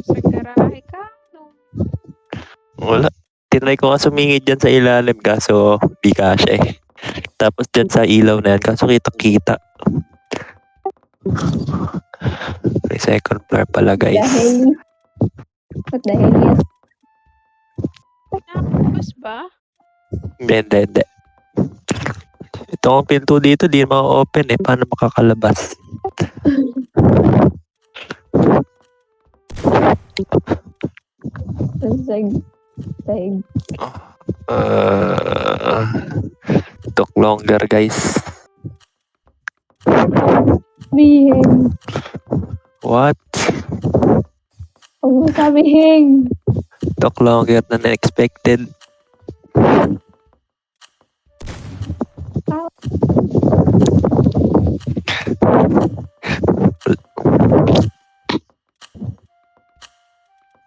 sa garahe ka. No. Wala. Tinry ko nga sumingid dyan sa ilalim kaso di kasya eh. Tapos dyan sa ilaw na yan kaso kitang-kita. May second floor pala, guys. Dahil. What the hell yan? Nakakabas ba? Hindi. Ito ang pinto dito, di ma-open eh. Paano makakalabas? Sag. Took longer, guys. Sabihin. What? Huwag mo sabihin. Took longer than expected.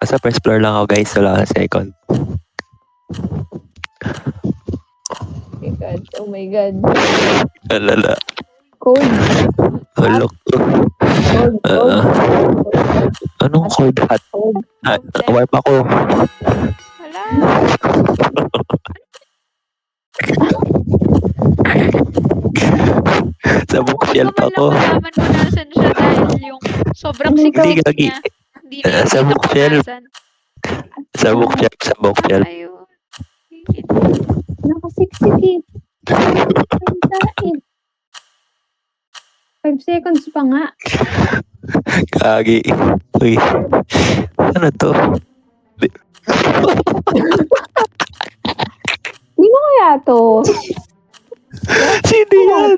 Sa first floor lang ako, guys. Wala ka second. Oh my God. Alala. Cold. Alok. Cold. Anong cold hat? Cold. Warp ako. Wala. Sa bookshelf Baka man ako. lang malaman mo nasan siya dahil yung sobrang Hindi ka- siksik Gagi. niya. Hindi na Sa kita kung bookshelf. nasan. Sa bookshelf. Ayun. Nakasiksik eh. Kain. 5 seconds pa nga. Kagi. Uy. Ano to? Hindi mo kaya to? Sino yan?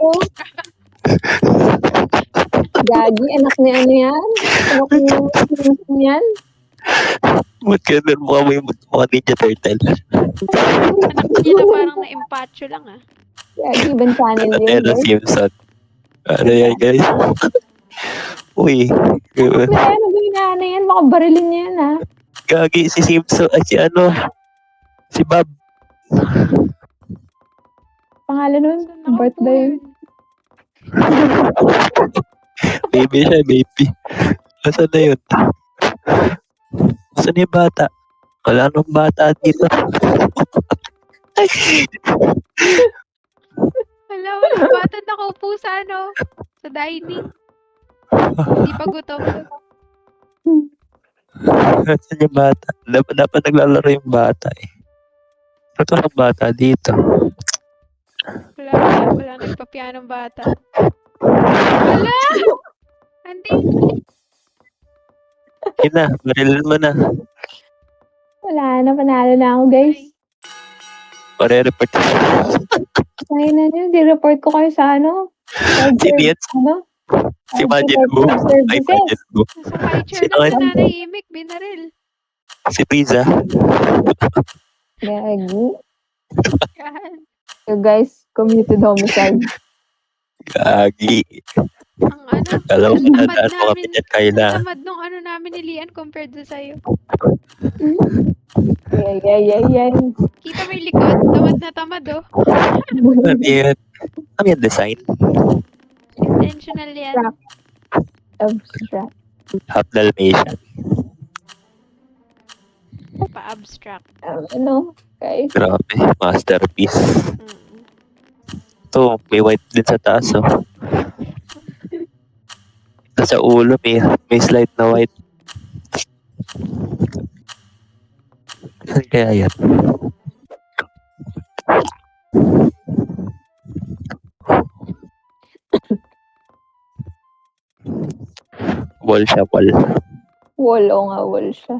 Gagi, anak ni ano yan? Anak ni yan? Ba't ganun mukha mo yung mukha Ninja Turtle? Anak niya na parang na-impatcho lang ah. Gagi, ibang channel Ano yun. yan ang Simpson? Ano yan, guys? Uy. Ano inaano yan, baka barilin niya yan, ha? Gagi si Simpson, ay si si Bob. Pangalan nun, Saan nakaupo birthday. yun? Baby siya, baby. Nasaan na yun? Saan yung bata? Wala nang bata dito. Walang bata nakaupo sa sa dining. Hindi pa gutom. Nasaan yung bata? Dapat naglalaro yung bata eh. Ba't walang bata dito? Wala nagpapianong bata. Wala! Andi! Yun na, barilin mo na. Wala na, panalo na ako, guys. Pare-report. Kaya na nyo, di-report ko kayo sa Sino yan? Si Majin Buu. Ay, Majin Buu. Nasa high chair Sino na yan? nananahimik, binaril. Si Pizza. Gagi. Yan. So guys, committed homicide. Gagi. Ang Alam ko, tamad tandaan mo kami namin. niyan, Kayla. Ang tamad nung namin ni Lian compared sa sa'yo. Yay. Kita mo yung likod? Tamad na tamad, oh. Ano yan, design? Intentional yan. Abstract. Half Dalmatian. Pa-abstract. Guys. Grabe, masterpiece. Mm. Ito, may white din sa taas, oh. Ito sa ulo, may slight na white. Saan kaya yan? Wall siya, wall. Wall, o nga, wall siya.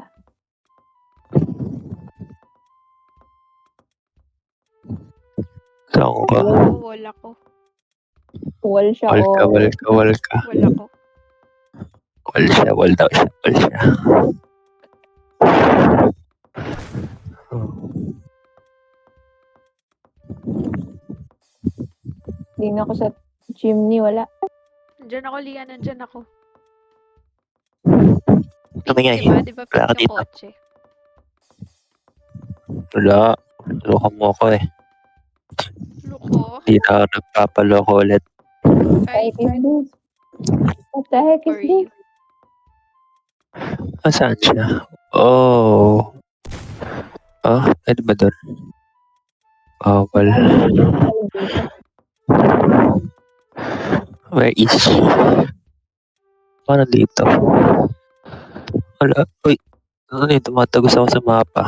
Saan ka? Wala ko. Wall siya, Wall ka, wall ka, wall ka. Wala ko. Wall siya, wall daw siya, wall siya. Tingnan ko sa chimney, wala. Nandyan ako, Lian. Nandyan ako. Tumingay. Diba? Diba Wala ka pink yung dito. kotse? Wala. Loko mo ko eh. Loko. Hindi na ako nagpapaloko ulit. Ay, What is this? What the heck is for this? you. Saan siya? Oh. Ah, pwede ba doon? Bawal. Where is she? Paano dito? Wala. Uy. Ano yun? Tumatagos ako sa mapa.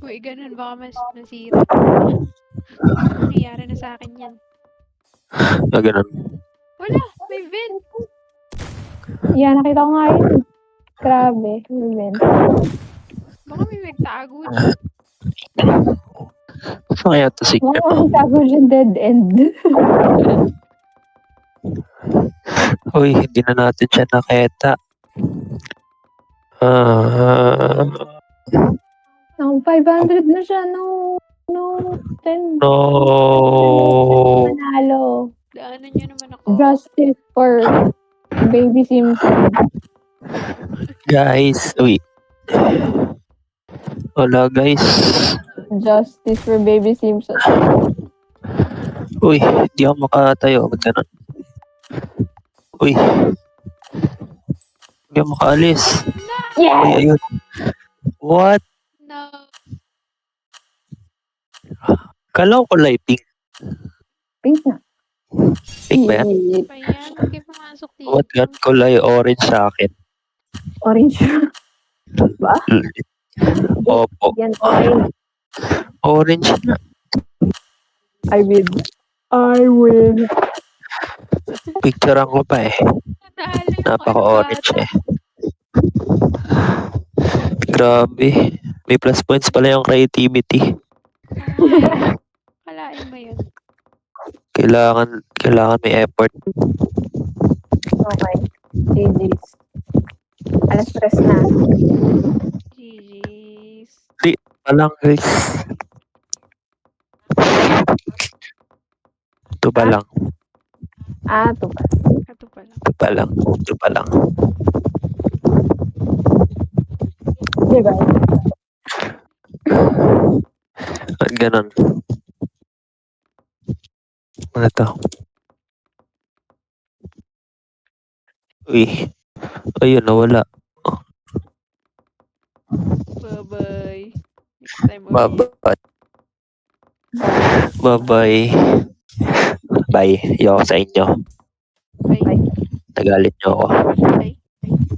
Uy, ganun. Baka mas nasira. Nangyayari na sa akin yan. Na ganun. Wala! May vent! Yan, nakita ko nga yun. Grabe. Event. Baka may nagtago dyan. Saan kaya ito secret? Mukhang tago siya dead end. Uy, hindi na natin siya nakita. Nang 500 na siya, no 10. No. Manalo. Daanan nyo naman ako. Justice for Baby Simpson. Guys, uy. Wala guys. Justice for Baby Simpson. Uy, hindi ako makatayo. Ba't ganun? Uy. Hindi ako makaalis. Uy, Yeah! ayun. What? No. Kala ko kulay pink. Pink na. Pink ba yan? Pa yan. Huwag kayo pumasok dito. What got kulay orange sa akin? Orange. Opo. Yan, orange. Orange na. I will. Picturean ko pa eh. Natalo yung Napaka-orange bata. eh. Grabe. May plus points pala yung creativity. Kalain mo yun. Kailangan may effort. Okay. GG's. Alas stress na. GG's. Palang guys. Ito ba lang? Ito pa. Ito pa lang. Ito pa lang. Ito pa lang. Diba? At ganon. Ano to? Uy. Ayun, nawala. Bye-bye. Next time ulit. Bye-bye. Bye-bye. Bye. Ayoko sa inyo. Bye. Nagalit niyo ako. Ay.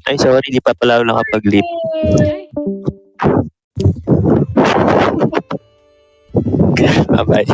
Ay, sorry. Di pa pala ako nakapag-leave. Ay. Bye-bye.